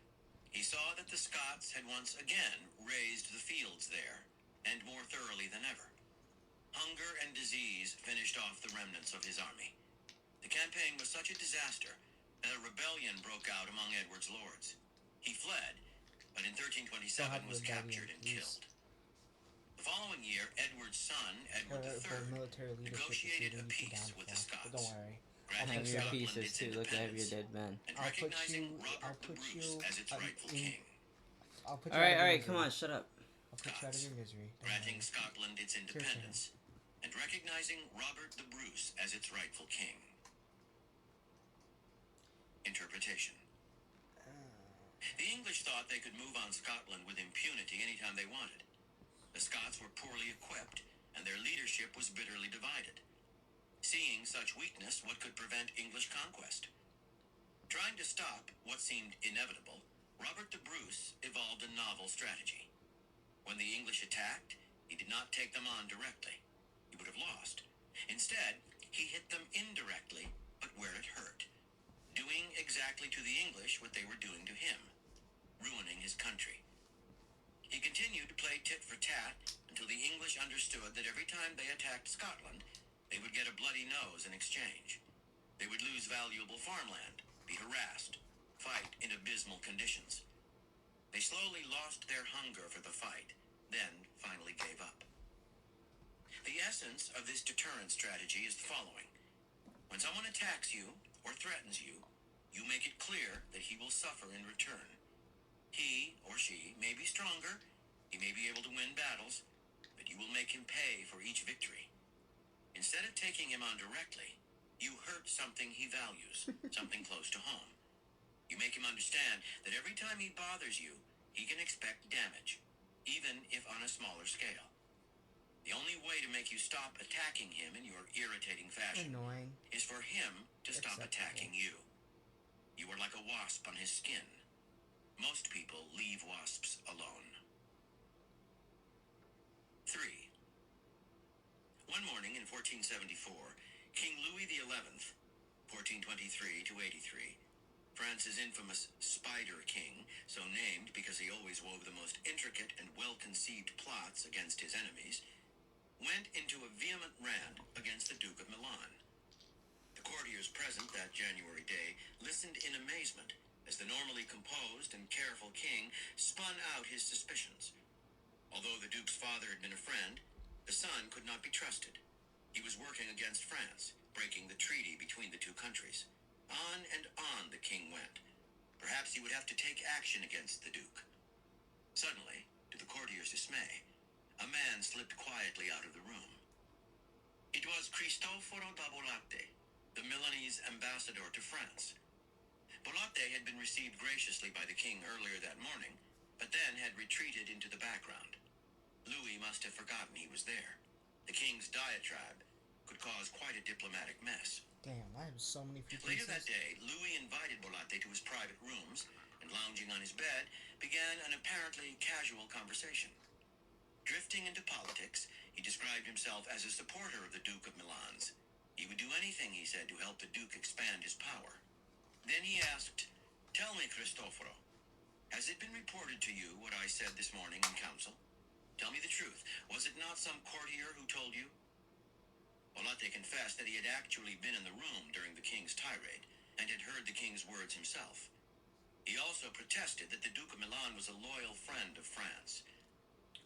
S6: he saw that the Scots had once again razed the fields there, and more thoroughly than ever. Hunger and disease finished off the remnants of his army. The campaign was such a disaster that a rebellion broke out among Edward's lords. He fled, but in 1327 was captured and killed. The following year, Edward's son, Edward
S2: For
S6: III,
S2: military leadership,
S6: negotiated
S2: is
S6: a
S2: leading
S6: peace
S2: to
S6: with the
S2: downfall.
S6: Scots,
S2: But don't worry.
S6: granting
S1: Heavier
S6: Scotland
S1: pieces
S6: its
S1: too. Look at heavier
S6: independence
S1: dead men.
S6: and
S2: I'll put
S6: recognizing
S2: you-
S6: Robert
S2: I'll
S6: the
S2: put
S6: Bruce
S2: you,
S6: as its rightful king,
S2: I'll put you
S1: All
S2: out
S1: right,
S2: of
S1: all
S2: your
S1: right. Come
S2: misery.
S1: on, shut up.
S2: I'll put you out of your misery. Don't
S6: granting
S2: worry.
S6: Scotland its
S2: your turn.
S6: independence and recognizing Robert the Bruce as its rightful king. Interpretation. The English thought they could move on Scotland with impunity anytime they wanted. The Scots were poorly equipped, and their leadership was bitterly divided. Seeing such weakness, what could prevent English conquest? Trying to stop what seemed inevitable, Robert the Bruce evolved a novel strategy. When the English attacked, he did not take them on directly. He would have lost. Instead, he hit them indirectly, but where it hurt, doing exactly to the English what they were doing to him, ruining his country. He continued to play tit for tat until the English understood that every time they attacked Scotland, they would get a bloody nose in exchange. They would lose valuable farmland, be harassed, fight in abysmal conditions. They slowly lost their hunger for the fight, then finally gave up. The essence of this deterrent strategy is the following. When someone attacks you or threatens you, you make it clear that he will suffer in return. He or she may be stronger, he may be able to win battles, but you will make him pay for each victory. Instead of taking him on directly, you hurt something he values, something close to home. You make him understand that every time he bothers you, he can expect damage, even if on a smaller scale. The only way to make you stop attacking him in your irritating fashion
S2: Annoying.
S6: is for him to stop
S2: Acceptable.
S6: attacking you. You are like a wasp on his skin. Most people leave wasps alone. 3. One morning in 1474, King Louis XI, 1423 to 83, France's infamous Spider King, so named because he always wove the most intricate and well-conceived plots against his enemies, went into a vehement rant against the Duke of Milan. The courtiers present that January day listened in amazement as the normally composed and careful king spun out his suspicions. Although the Duke's father had been a friend, the son could not be trusted. He was working against France, breaking the treaty between the two countries. On and on the king went. Perhaps he would have to take action against the Duke. Suddenly, to the courtiers' dismay, a man slipped quietly out of the room. It was Cristoforo da Bolate, the Milanese ambassador to France. Bolate had been received graciously by the king earlier that morning, but then had retreated into the background. Louis must have forgotten he was there. The king's diatribe could cause quite a diplomatic mess.
S2: Damn, I have so many free
S6: Later
S2: pieces.
S6: that day, Louis invited Bolate to his private rooms, and lounging on his bed, began an apparently casual conversation. Drifting into politics, he described himself as a supporter of the Duke of Milan's. He would do anything, he said, to help the Duke expand his power. Then he asked, "Tell me, Cristoforo, has it been reported to you what I said this morning in council? Tell me the truth. Was it not some courtier who told you?" Bolate confessed that he had actually been in the room during the king's tirade and had heard the king's words himself. He also protested that the Duke of Milan was a loyal friend of France.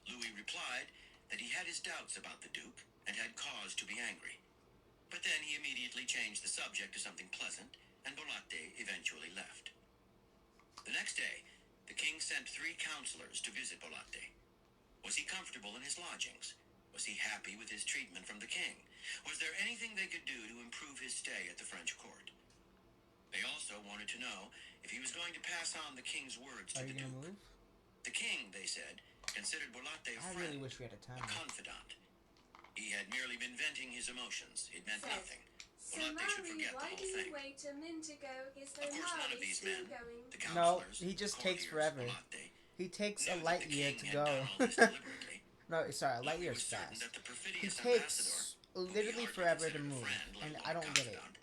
S6: Louis replied that he had his doubts about the Duke and had cause to be angry. But then he immediately changed the subject to something pleasant, and Bolate eventually left. The next day, the king sent 3 counselors to visit Bolate. Was he comfortable in his lodgings? Was he happy with his treatment from the king? Was there anything they could do to improve his stay at the French court? They also wanted to know if he was going to pass on the king's words to
S2: Are
S6: the
S2: you gonna
S6: Duke.
S2: move?
S6: The king, they said, considered Bolate a
S2: I
S6: friend,
S2: really wish we had a
S6: a
S2: timer.
S6: confidant. He He had merely been venting his emotions. It meant
S3: Said.
S6: nothing. Well, not they should
S3: Samari,
S6: forget the
S3: why
S6: whole
S3: did
S6: thing.
S3: you wait a minute ago? Is
S6: Of course, none of
S3: Omari
S6: these
S3: still
S6: men,
S3: going?
S6: the
S2: No,
S6: counselors,
S2: he just
S6: the
S2: takes
S6: courtiers,
S2: forever.
S6: Amate,
S2: He takes a
S6: knew that
S2: light
S6: the
S2: year
S6: king
S2: to
S6: had
S2: go.
S6: done all this deliberately.
S2: No, sorry, a light
S6: Louis
S2: year's
S6: was certain
S2: fast.
S6: that the
S2: He
S6: perfidious
S2: takes
S6: ambassador, who he
S2: literally
S6: hardly
S2: forever to
S6: considered a
S2: move,
S6: friend, let
S2: and
S6: alone
S2: I don't get it.
S6: confidant,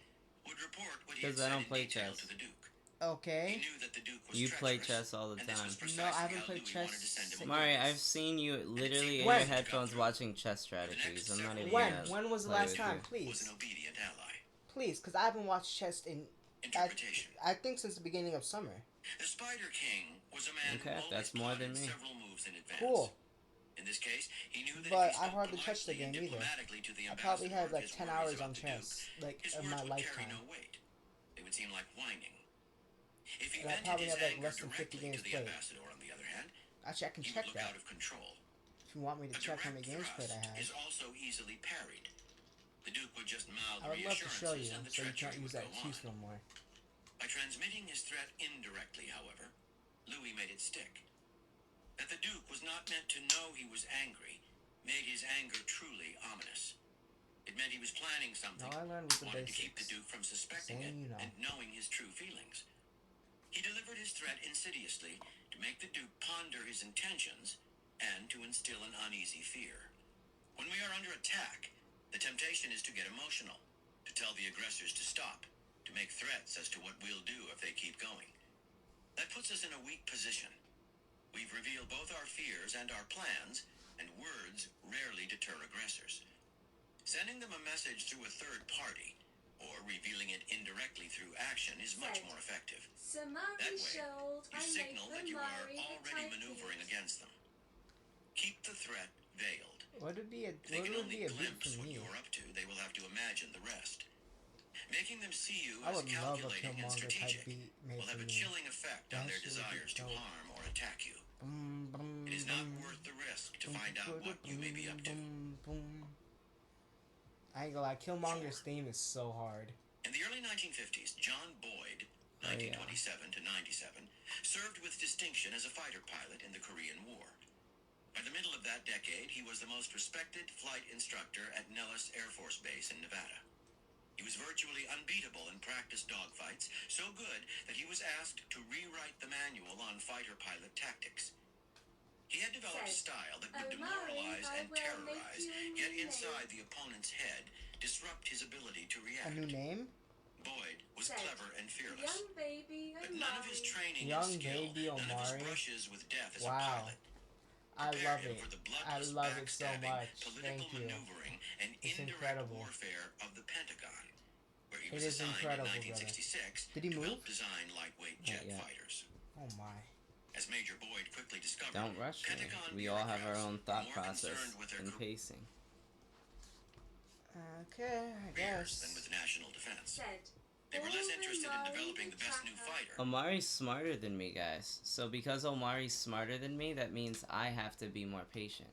S6: would report what he
S1: Because
S6: had
S1: I
S6: said
S1: don't
S6: in
S1: play
S6: detail
S1: chess.
S6: to the Duke. He
S2: Okay.
S6: knew that the Duke was
S1: You play
S6: treacherous,
S1: chess all the
S6: and this was
S1: time.
S6: precisely
S2: No, I haven't
S6: how
S2: played
S6: Louis
S2: chess
S6: wanted to send him
S2: since-
S1: Mari,
S6: away.
S1: I've seen you literally in
S2: When?
S1: your headphones watching chess strategies. I'm not even
S2: When?
S1: gonna
S2: When was the
S1: play
S2: last
S1: with
S2: time?
S1: you.
S6: Was
S2: Please.
S6: an obedient ally.
S2: Please, because I haven't watched chess in,
S6: Interpretation.
S2: I think since the beginning of summer.
S6: The Spider King was a man
S1: Okay,
S6: who always
S1: that's more than
S6: plotted
S1: me.
S6: several moves in advance.
S2: Cool.
S6: In this case, he knew that
S2: But
S6: if he
S2: I
S6: spoke
S2: hardly touched the
S6: politely and
S2: game either.
S6: diplomatically to the
S2: I probably
S6: ambassador
S2: had
S6: of
S2: like
S6: his
S2: 10
S6: worries
S2: hours
S6: about
S2: on
S6: the
S2: chess,
S6: Duke,
S2: like
S6: his
S2: in
S6: words
S2: my
S6: would carry
S2: lifetime.
S6: no weight. They would seem like whining. If he
S2: And I
S6: vented
S2: probably
S6: his
S2: have, like,
S6: anger
S2: less than 50
S6: directly to
S2: games
S6: the
S2: played.
S6: ambassador, on the other hand,
S2: Actually, I can
S6: he
S2: check
S6: would look
S2: that
S6: out of control.
S2: if you want me to
S6: A
S2: check how many
S6: direct
S2: games played I
S6: thrust
S2: have.
S6: is also easily parried. The Duke would just mouth
S2: I would love to show
S6: reassurances
S2: you,
S6: and the
S2: so you
S6: treachery
S2: can't use
S6: would
S2: that
S6: go
S2: excuse
S6: on.
S2: no more.
S6: By transmitting his threat indirectly, however, Louis made it stick. That the Duke was not meant to know he was angry made his anger truly ominous. It meant he was planning something,
S2: All I learned was the
S6: wanted to keep the
S2: basics.
S6: Duke from suspecting
S2: Saying
S6: it
S2: you know.
S6: and knowing his true feelings. He delivered his threat insidiously to make the Duke ponder his intentions and to instill an uneasy fear. When we are under attack, the temptation is to get emotional, to tell the aggressors to stop, to make threats as to what we'll do if they keep going. That puts us in a weak position. We've revealed both our fears and our plans, and words rarely deter aggressors. Sending them a message through a third party, or revealing it indirectly through action, is much more effective.
S3: Samari
S6: That way,
S3: showed
S6: You
S3: I
S6: signal
S3: made
S6: that you are
S3: Omari the
S6: already
S3: type
S6: maneuvering
S3: beat.
S6: against them. Keep the threat veiled.
S2: What would be a
S6: If they
S2: what
S6: can
S2: would
S6: only
S2: be a beat
S6: glimpse
S2: for
S6: what
S2: me?
S6: you're up to, they will have to imagine the rest. Making them see you
S2: I
S6: as
S2: would love a
S6: calculating and
S2: Killmonger type
S6: strategic
S2: beat made
S6: will have
S2: for
S6: a
S2: me.
S6: chilling effect on
S2: That
S6: their
S2: shit would be
S6: desires to
S2: dope.
S6: harm or attack you.
S2: Boom, boom,
S6: It is not
S2: boom,
S6: worth the risk to
S2: boom,
S6: find out what you may be up to.
S2: boom, boom. I ain't gonna lie, Killmonger's theme is so hard.
S6: In the early 1950s, John Boyd,
S1: Oh, yeah.
S6: 1927 to 97, served with distinction as a fighter pilot in the Korean War. By the middle of that decade, he was the most respected flight instructor at Nellis Air Force Base in Nevada. He was virtually unbeatable in practice dogfights, so good that he was asked to rewrite the manual on fighter pilot tactics. He had developed a
S3: Said,
S6: style that would
S3: Omari,
S6: demoralize
S3: I
S6: and
S3: will make
S6: terrorize,
S3: you a new
S6: get
S3: name.
S6: inside the opponent's head, disrupt his ability to
S2: A
S6: react.
S2: new name?
S6: Boyd was
S3: Said,
S6: clever and fearless.
S3: Young baby
S6: But none of his
S3: Omari.
S6: training
S2: Young
S6: and skill,
S2: baby
S6: none of his
S2: Omari.
S6: brushes with death as a
S2: Wow.
S6: pilot,
S2: I
S6: prepared
S2: love
S6: him
S2: it.
S6: for the
S2: I
S6: bloodless
S2: love it so
S6: backstabbing,
S2: much.
S6: political
S2: Thank you.
S6: maneuvering, and
S2: It's
S6: indirect
S2: incredible.
S6: warfare of the Pentagon, where he
S2: It
S6: was
S2: is
S6: assigned
S2: incredible,
S6: in 1966
S2: Did he
S6: to
S2: move?
S6: help design lightweight
S1: Not
S6: jet
S1: yet.
S6: fighters.
S2: Oh my.
S6: As Major Boyd quickly discovered,
S1: Don't rush me.
S6: Pentagon
S1: We all have our
S6: bureaucrats
S1: own
S6: were
S1: thought
S6: more
S1: process
S6: concerned with their
S1: and pacing.
S2: Okay, I
S6: careers than
S2: guess.
S6: with national defense.
S3: Said,
S6: They were less
S3: "All
S6: interested in
S3: Omari
S6: developing
S3: the
S6: the best new
S3: tracker."
S6: fighter.
S1: Omari's smarter than me, guys. So because Omari's smarter than me, that means I have to be more patient.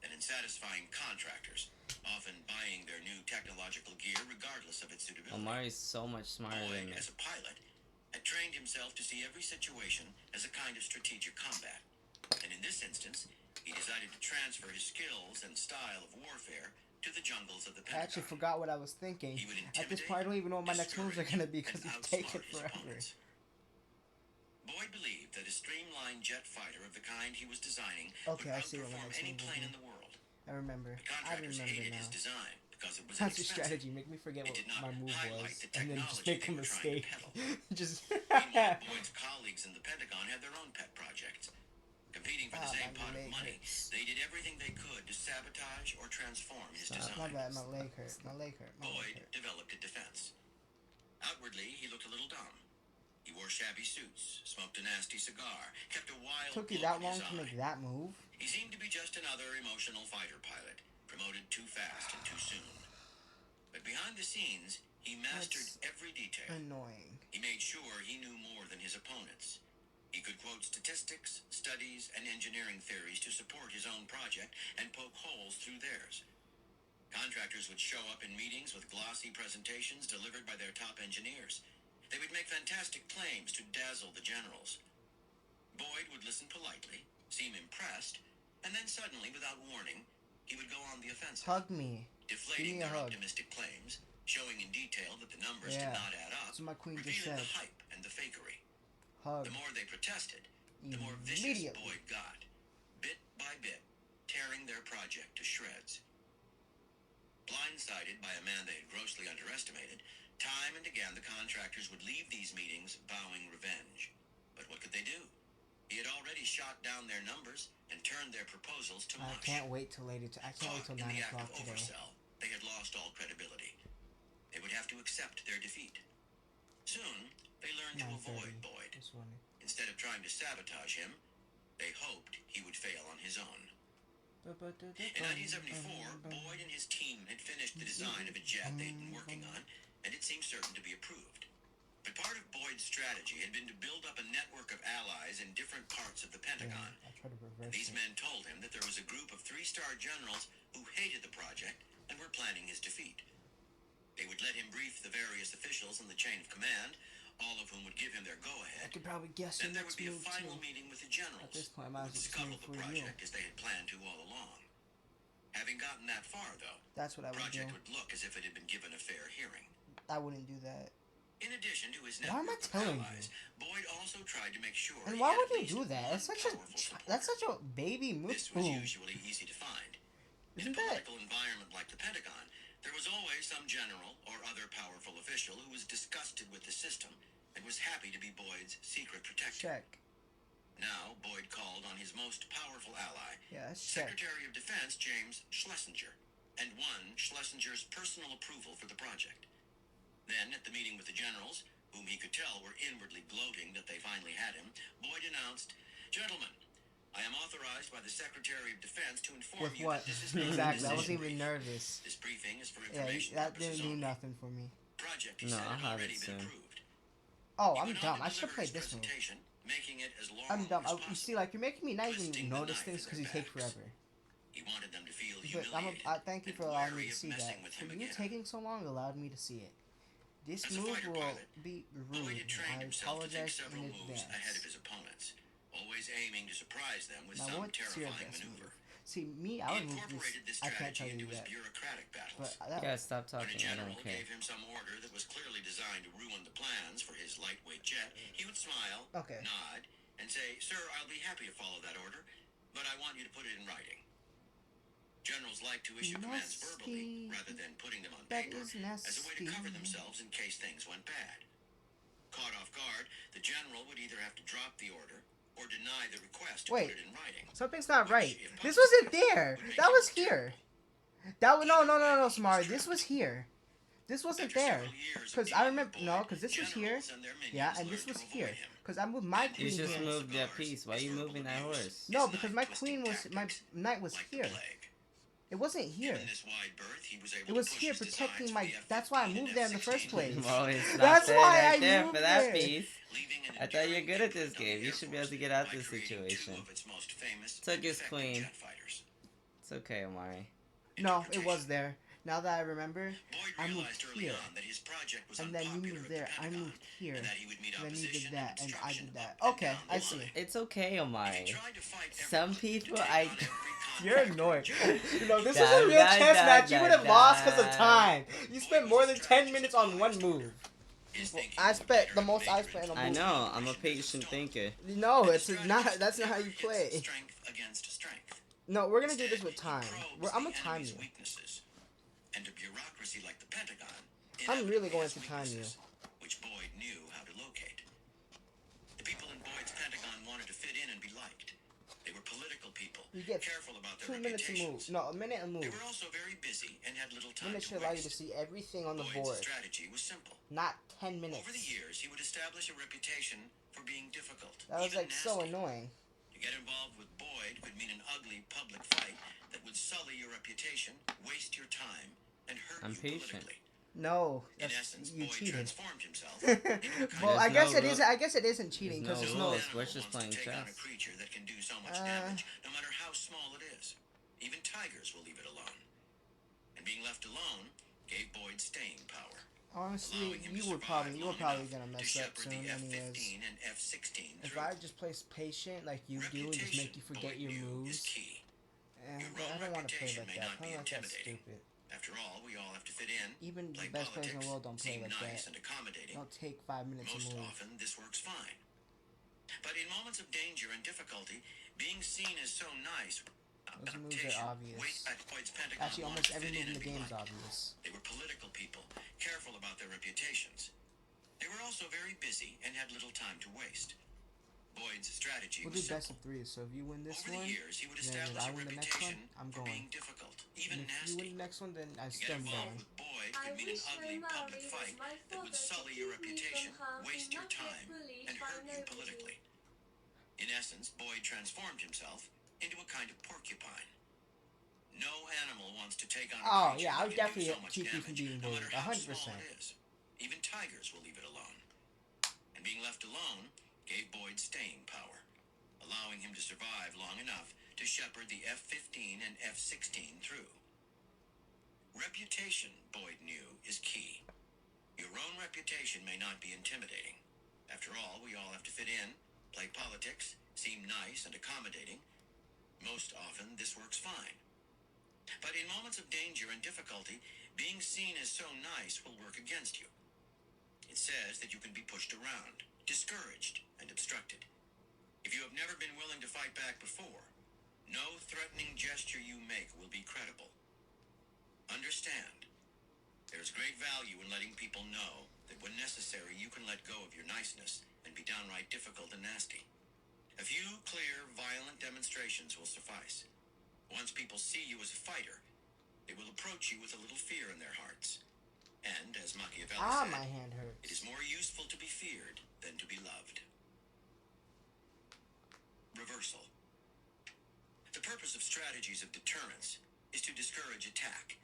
S6: Than in satisfying contractors, often buying their new technological gear regardless of its suitability.
S1: Omari's so much smarter than
S6: Boyd,
S1: me.
S6: as a pilot, had trained himself to see every situation as a kind of strategic combat. And in this instance, he decided to transfer his skills and style of warfare to the jungles of the
S2: I
S6: Pentagon.
S2: actually forgot what I was thinking.
S6: He would
S2: At this
S6: intimidate,
S2: point, I don't even know what my next moves are gonna be
S6: discourage,
S2: because you
S6: and
S2: take it
S6: outsmart his
S2: forever.
S6: opponents. Boyd believed that a streamlined jet fighter of the kind he was designing
S2: Okay,
S6: would
S2: I see what my
S6: outperform
S2: next
S6: any
S2: move will
S6: plane
S2: be.
S6: in the world.
S2: I remember.
S6: The
S2: I
S6: contractors
S2: remember
S6: hated
S2: now.
S6: his design because it was
S2: That's your
S6: inexpensive.
S2: strategy. Make me forget
S6: It
S2: what
S6: did not
S2: my move
S6: highlight
S2: was,
S6: the
S2: and then just
S6: technology
S2: make a
S6: they were trying to
S2: mistake.
S6: peddle.
S2: Just.
S6: Meanwhile, Boyd's colleagues in the Pentagon had their own pet projects. Competing for the
S2: Ah,
S6: same
S2: my
S6: pot of
S2: leg
S6: money,
S2: hurts.
S6: they did everything they could to sabotage or transform his
S1: Stop.
S6: design.
S2: My bad. My leg hurt. My leg hurt. My leg
S6: Boyd
S2: hurt.
S6: developed a defense. Outwardly, he looked a little dumb. He wore shabby suits, smoked a nasty cigar, kept a wild
S2: Took you
S6: look
S2: that
S6: in
S2: long
S6: his
S2: to
S6: eye.
S2: make that move?
S6: He seemed to be just another emotional fighter pilot, promoted too fast and too soon. But behind the scenes, he mastered
S2: That's
S6: every detail.
S2: Annoying.
S6: He made sure he knew more than his opponents. He could quote statistics, studies, and engineering theories to support his own project and poke holes through theirs. Contractors would show up in meetings with glossy presentations delivered by their top engineers. They would make fantastic claims to dazzle the generals. Boyd would listen politely, seem impressed, and then suddenly, without warning, he would go on the offensive,
S2: Hug me.
S6: deflating
S2: me a
S6: their
S2: hug.
S6: optimistic claims, showing in detail that the numbers
S2: Yeah.
S6: did not add up,
S2: That's what my queen just
S6: revealing
S2: said.
S6: the hype and the fakery.
S2: Hug.
S6: The more they protested, the more vicious
S2: Immediately.
S6: Boyd got, bit by bit, tearing their project to shreds. Blindsided by a man they had grossly underestimated, time and again the contractors would leave these meetings vowing revenge. But what could they do? He had already shot down their numbers and turned their proposals to
S2: I
S6: mush.
S2: can't wait till later. I can't wait till
S6: Caught in
S2: 9
S6: the act
S2: o'clock
S6: of
S2: today.
S6: oversell, they had lost all credibility. They would have to accept their defeat. Soon, they learned to
S2: 9:30
S6: avoid Boyd.
S2: this morning.
S6: Instead of trying to sasabotage him, they hoped he would fail on his own. In 1974, Boyd and his team had finished the design of a jet they'd been working on, and it seemed certain to be approved. But part of Boyd's strategy had been to build up a network of allies in different parts of the Pentagon.
S2: I tried to reverse
S6: These
S2: it.
S6: men told him that there was a group of 3-star generals who hated the project and were planning his defeat. They would let him brief the various officials in the chain of command, all of whom would give him their
S2: I
S6: go-ahead.
S2: could probably guess your
S6: Then there
S2: next
S6: would be a
S2: move
S6: final
S2: too.
S6: meeting with the generals,
S2: At this point, I
S6: who
S2: might
S6: would
S2: as well just
S6: scuttle
S2: move
S6: the
S2: for you.
S6: project as they had planned to all along. Having gotten that far, though,
S2: That's what I
S6: the
S2: would do.
S6: project would look as if it had been given a fair hearing.
S2: I wouldn't do that.
S6: In addition to his
S2: Why am I
S6: network of
S2: telling
S6: allies, Boyd also tried to make sure
S2: And
S6: he
S2: why
S6: had
S2: would
S6: at
S2: you
S6: least
S2: do that?
S6: one
S2: That's such
S6: powerful
S2: a baby move.
S6: This was usually easy to find. In a
S2: Isn't that?
S6: political environment like the Pentagon, there was always some general or other powerful official who was disgusted with the system and was happy to be Boyd's secret protector.
S2: Check.
S6: Now, Boyd called on his most powerful ally,
S2: Yeah, that's check.
S6: Secretary of Defense James Schlesinger, and won Schlesinger's personal approval for the project. Then, at the meeting with the generals, whom he could tell were inwardly gloating that they finally had him, Boyd announced, "Gentlemen, I am authorized by the Secretary of Defense to inform
S2: With
S6: you
S2: what?
S6: that this is not a
S2: Exactly. I wasn't
S6: decision
S2: even
S6: brief.
S2: nervous.
S6: This briefing is for
S2: Yeah,
S6: information
S2: that
S6: purposes
S2: didn't do
S6: only.
S2: nothing for me.
S6: Project, he
S1: No,
S6: said,
S1: I
S6: had
S1: have
S6: already
S1: it
S6: been
S1: soon.
S6: approved.
S2: Oh,
S6: He
S2: I'm
S6: went on
S2: dumb.
S6: to
S2: I should
S6: deliver
S2: play
S6: his
S2: this move.
S6: presentation, making it as long
S2: I'm dumb.
S6: as
S2: You
S6: possible.
S2: see, like, you're making me not
S6: Twisting
S2: even
S6: the
S2: notice
S6: knife
S2: things
S6: in
S2: because
S6: their
S2: you take
S6: backs.
S2: forever.
S6: He wanted them to feel
S2: But
S6: humiliated
S2: I thank you
S6: and
S2: for allowing me
S6: wary
S2: to
S6: of
S2: see
S6: messing
S2: that.
S6: with
S2: For
S6: him
S2: you
S6: again.
S2: taking so long allowed me to see it. This
S6: As a
S2: move
S6: fighter
S2: will
S6: pilot,
S2: be
S6: Boyd
S2: rude.
S6: had trained
S2: I
S6: himself to take
S2: apologize
S6: several
S2: in
S6: moves ahead of
S2: advance.
S6: his opponents, always aiming to surprise them with
S2: Now,
S6: some
S2: what's your
S6: terrifying
S2: best
S6: maneuver.
S2: move? See, me, I
S6: He
S2: would move
S6: incorporated
S2: this.
S6: this
S2: I can't tell
S6: strategy
S2: you
S6: into his
S2: that.
S6: bureaucratic battles.
S2: But that,
S1: Yeah, stop
S6: When a
S1: talking. I
S6: general
S1: don't care.
S6: gave him some order that was clearly designed to ruin the plans for his lightweight jet, he would smile,
S2: Okay.
S6: nod, and say, "Sir, I'll be happy to follow that order, but I want you to put it in writing." Generals like to issue commands verbally
S2: Nasty.
S6: rather than putting them on
S2: That
S6: paper
S2: is
S6: as a way to cover
S2: nasty.
S6: themselves in case things went bad. Caught off guard, the general would either have to drop the order or deny the request to
S2: Wait.
S6: put it in writing.
S2: Something's not
S6: Which,
S2: right.
S6: if
S2: This
S6: published,
S2: wasn't there.
S6: would make
S2: That
S6: it
S2: was
S6: look
S2: here.
S6: terrible.
S2: That was no, Samari. This was here. This wasn't
S6: After
S2: there.
S6: several years of
S2: Because I
S6: dealing
S2: remember
S6: with
S2: no,
S6: Boyd,
S2: because this was here.
S6: generals and their minions
S2: Yeah, and this
S6: learned
S2: was
S6: to
S2: here.
S6: avoid him.
S2: Because I moved my
S6: You
S2: queen
S1: You just
S2: here.
S1: moved that piece. Why are you moving that horse?
S2: No, because my queen was my knight was
S6: Like the
S2: here.
S6: plague.
S2: It wasn't here.
S6: Given this wide berth, he was able
S2: It was
S6: to push
S2: here
S6: his
S2: protecting
S6: designs
S2: my.
S6: for the
S2: That's why I
S6: F-15
S2: moved there in the first
S6: F-16,
S2: place.
S1: Well, it's not
S2: That's
S1: there
S2: why
S1: right
S2: I
S1: there
S2: moved
S1: for that
S2: there.
S1: piece.
S6: leaving an
S1: I thought you're
S6: enduring
S1: good at this
S6: imprint on
S1: game.
S6: the
S1: You
S6: Air
S1: should be
S6: Force
S1: able to get out
S6: by
S1: this
S6: creating
S1: situation.
S6: two of its most famous
S1: Took
S6: and
S1: his
S6: effective
S1: queen.
S6: jet fighters.
S1: It's okay, Omari.
S2: No, it was there. Now that I remember,
S6: Boyd
S2: I moved
S6: realized early
S2: here.
S6: on that his project was
S2: And then you
S6: unpopular
S2: moved
S6: at the
S2: there. I
S6: Pentagon,
S2: moved here.
S6: and that he would meet
S2: And then you did
S6: opposition
S2: that, and I
S6: obstruction
S2: did that.
S6: up and
S2: Okay,
S6: down the
S2: I see.
S6: line.
S1: It's okay,
S6: If he
S1: Omari.
S6: tried to fight
S1: Some
S6: everyone to
S1: people,
S6: take
S1: I.
S6: on every
S2: You're
S6: contractor
S2: annoying.
S6: in Germany,
S2: You know, this
S1: Da,
S2: was a real
S1: da,
S2: chess
S1: da,
S2: match. You
S1: da,
S2: would have lost because of
S1: da.
S2: time. You spent more than 10 minutes on one move.
S6: his thinking
S2: I
S6: would
S2: spent
S6: later
S2: the
S6: have
S2: most I
S6: majored
S2: spent
S6: in
S2: on a
S1: I
S2: move.
S1: know. I'm a
S6: as
S1: patient
S6: stone.
S1: thinker.
S2: No,
S6: And
S2: it's
S6: his
S2: not.
S6: strategist
S2: That's not how
S6: never
S2: you
S6: hits
S2: play.
S6: Strength against strength.
S2: No, we're gonna do this
S6: Instead,
S2: with
S6: he
S2: time.
S6: probes
S2: I'm
S6: the
S2: gonna time
S6: enemy's
S2: you.
S6: weaknesses. And a bureaucracy like the Pentagon
S2: I'm really
S6: inevitably
S2: going
S6: has
S2: to time you.
S6: weaknesses, which Boyd knew how to locate. The people in Boyd's Pentagon wanted to fit in and be liked. They were political people,
S2: You get
S6: careful about their
S2: 2 minutes to move.
S6: reputations.
S2: No, a minute and
S6: They
S2: move.
S6: were also very busy and had little time
S2: Minutes
S6: to
S2: should allow you to
S6: waste.
S2: see everything on the
S6: Boyd's
S2: board.
S6: strategy was simple.
S2: Not 10 minutes.
S6: Over the years, he would establish a reputation for being difficult,
S2: That was
S6: even
S2: like so
S6: nasty.
S2: annoying.
S6: To get involved with Boyd could mean an ugly public fight that would sully your reputation, waste your time, and hurt
S1: I'm
S6: you
S1: patient.
S6: politically.
S2: No,
S6: In
S2: that's,
S6: essence,
S2: you
S6: Boyd
S2: cheated.
S6: transformed himself into a kind
S2: Well,
S6: of
S2: I
S1: There's
S2: guess
S1: no
S2: it is.
S1: rule-
S2: I guess it isn't cheating
S1: There's
S2: because
S1: no
S2: there's
S1: rules.
S2: no.
S1: We're
S6: animal
S1: just
S6: wants
S1: playing
S6: to take on a
S1: chess.
S6: creature that can do so much
S2: Uh.
S6: damage, no matter how small it is. Even tigers will leave it alone. And being left alone gave Boyd staying power.
S2: Honestly,
S6: allowing him to
S2: you were
S6: survive
S2: probably
S6: long
S2: gonna
S6: enough
S2: mess
S6: to
S2: up
S6: shepherd
S2: soon,
S6: the
S2: anyways.
S6: F-15 and F-16
S2: If
S6: through.
S2: I just play patient like you do and just make you forget
S6: Boyd
S2: your
S6: knew is
S2: moves,
S6: key. Your
S2: But I
S6: own
S2: don't want to play
S6: reputation
S2: like
S6: may
S2: that.
S6: not be
S2: Playing like that's
S6: intimidating.
S2: stupid.
S6: After all, we all have to fit in,
S2: Even the
S6: play
S2: best players in the
S6: politics,
S2: world don't play
S6: seem
S2: like
S6: nice
S2: that.
S6: and accommodating.
S2: Don't take 5 minutes to
S6: Most
S2: move.
S6: often, this works fine. But in moments of danger and difficulty, being seen as so nice,
S2: Those moves are obvious.
S6: At Boyd's Pentagon
S2: Actually, almost
S6: wanted to
S2: every
S6: fit
S2: move in
S6: and
S2: the
S6: be
S2: game is
S6: liked.
S2: obvious.
S6: They were political people, careful about their reputations. They were also very busy and had little time to waste. Boyd's strategy
S2: We'll
S6: was
S2: do best
S6: simple.
S2: of 3, so if you win this
S6: Over
S2: one,
S6: the years, he would
S2: then
S6: establish
S2: if I
S6: a
S2: win the next one,
S6: reputation
S2: I'm
S6: for
S2: going.
S6: being difficult, even
S2: And if you
S6: nasty.
S2: win the next one, then I
S6: To get
S2: still am
S6: involved
S2: going.
S6: with Boyd
S3: I
S6: could mean an
S3: wish
S6: ugly
S3: Omari
S6: public
S3: was
S6: fight
S3: my
S6: that
S3: father
S6: would
S3: to
S6: sully
S3: keep
S6: your
S3: me from
S6: reputation,
S3: harm
S6: waste
S3: and
S6: your
S3: not get
S6: time,
S3: bullied
S6: and
S3: by
S6: hurt you
S3: nobody.
S6: politically. In essence, Boyd transformed himself into a kind of porcupine. No animal wants to take on a
S2: Oh,
S6: creature
S2: yeah, I
S6: that
S2: would
S6: can do
S2: definitely
S6: so much
S2: keep you from
S6: damage,
S2: being
S6: no
S2: bullied.
S6: matter how
S2: 100%.
S6: small it is. Even tigers will leave it alone. And being left alone gave Boyd staying power, allowing him to survive long enough to shepherd the F-15 and F-16 through. Reputation, Boyd knew, is key. Your own reputation may not be intimidating. After all, we all have to fit in, play politics, seem nice and accommodating. Most often, this works fine. But in moments of danger and difficulty, being seen as so nice will work against you. It says that you can be pushed around, discouraged, and obstructed. If you have never been willing to fight back before, no threatening gesture you make will be credible. Understand, there is great value in letting people know that when necessary you can let go of your niceness and be downright difficult and nasty. A few clear, violent demonstrations will suffice. Once people see you as a fighter, they will approach you with a little fear in their hearts. And, as Machiavelli said,
S2: My hand hurts.
S6: it is more useful to be feared than to be loved. Reversal. The purpose of strategies of deterrence is to discourage attack,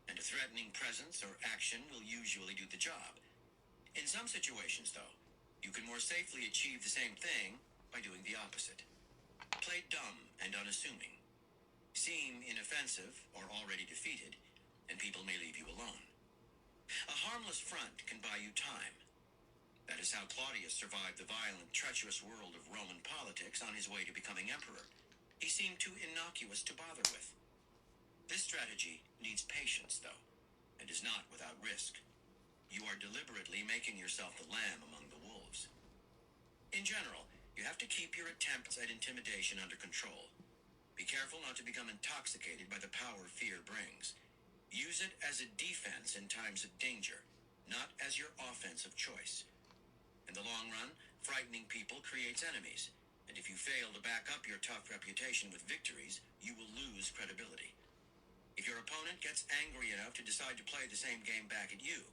S6: and a threatening presence or action will usually do the job. In some situations, though, you can more safely achieve the same thing by doing the opposite. Play dumb and unassuming. Seem inoffensive or already defeated, and people may leave you alone. A harmless front can buy you time. That is how Claudius survived the violent, treacherous world of Roman politics on his way to becoming emperor. He seemed too innocuous to bother with. This strategy needs patience, though, and is not without risk. You are deliberately making yourself the lamb among the wolves. In general, you have to keep your attempts at intimidation under control. Be careful not to become intoxicated by the power fear brings. Use it as a defense in times of danger, not as your offense of choice. In the long run, frightening people creates enemies, and if you fail to back up your tough reputation with victories, you will lose credibility. If your opponent gets angry enough to decide to play the same game back at you,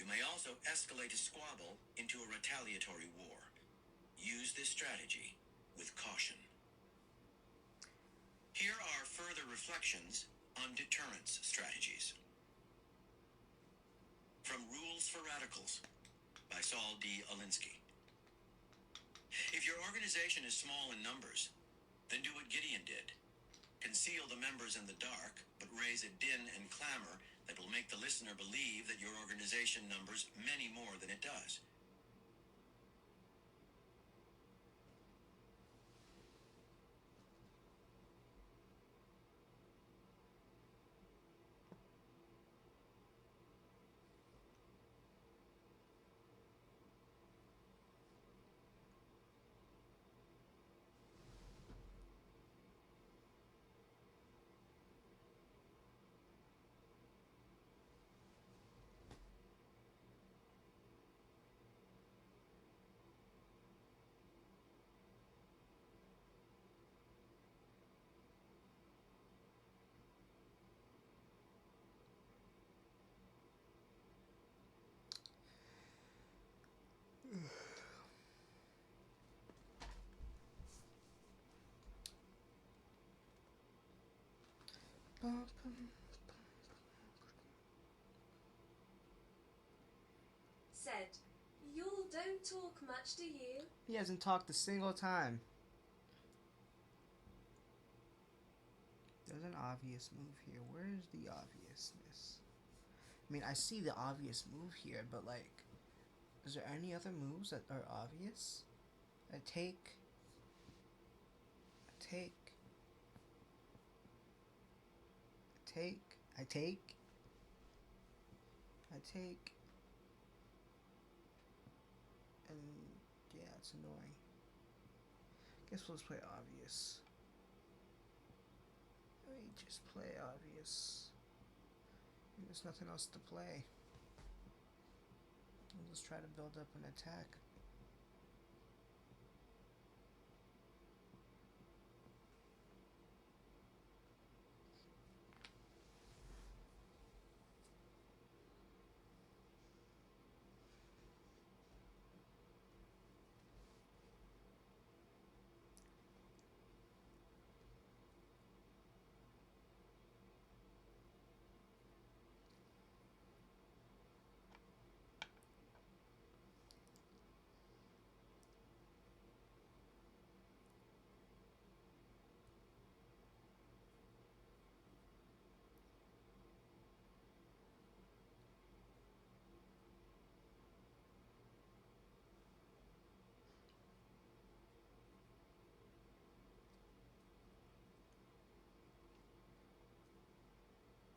S6: you may also escalate a squabble into a retaliatory war. Use this strategy with caution. Here are further reflections on deterrence strategies. From Rules for Radicals by Saul D. Alinsky. If your organization is small in numbers, then do what Gideon did. Conceal the members in the dark, but raise a din and clamor that will make the listener believe that your organization numbers many more than it does.
S3: Said, "You don't talk much, do you?"
S2: He hasn't talked a single time. There's an obvious move here. Where's the obviousness? I mean, I see the obvious move here, but like, is there any other moves that are obvious? A take. take. I take. And yeah, it's annoying. Guess we'll just play obvious. We just play obvious. There's nothing else to play. We'll just try to build up an attack.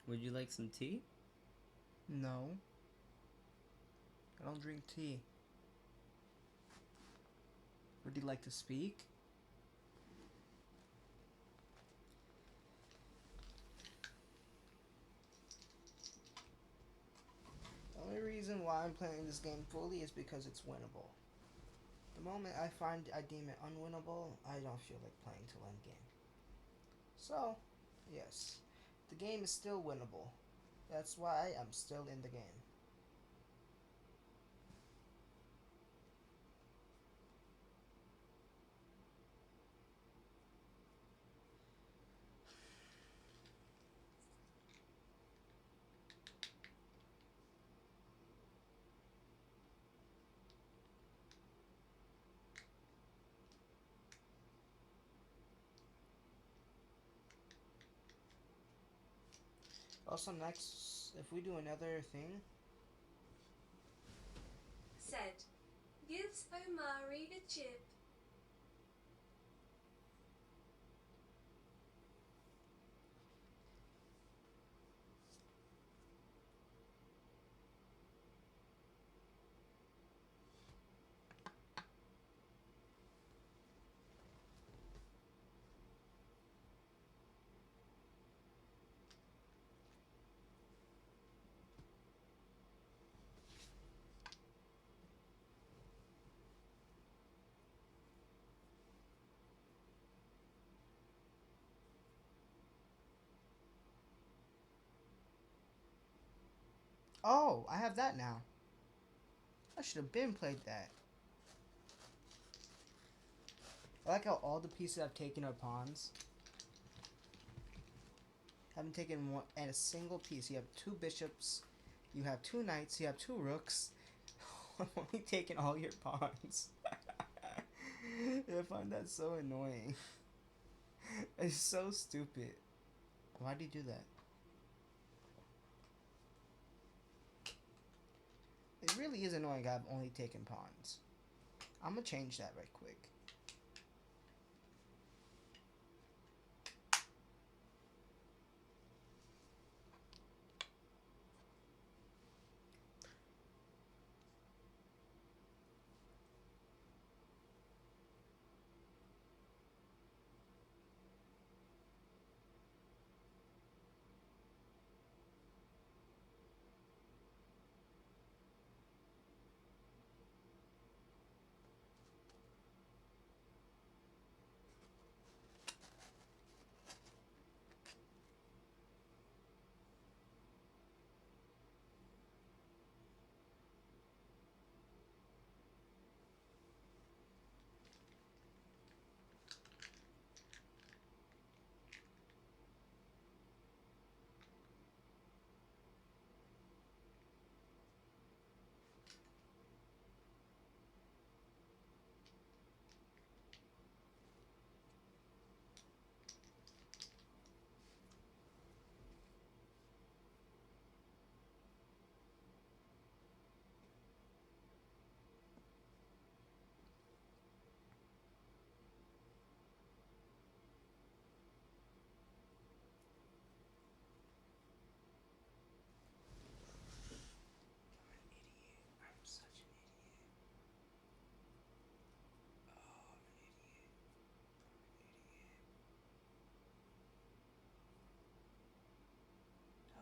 S1: Would you like some tea?
S2: No. I don't drink tea. Would you like to speak? The only reason why I'm playing this game fully is because it's winnable. The moment I deem it unwinnable, I don't feel like playing till endgame. So, yes, the game is still winnable. That's why I'm still in the game. Also, next, if we do another thing,
S3: Said. Gives Omari a chip.
S2: oh, I have that now. I should have been played that. I like how all the pieces I've taken are pawns. Haven't taken one and a single piece. You have 2 bishops, you have 2 knights, you have 2 rooks. I'm only taking all your pawns. I find that so annoying. It's so stupid. Why do you do that? It really is annoying I've only taken pawns. I'm gonna change that right quick.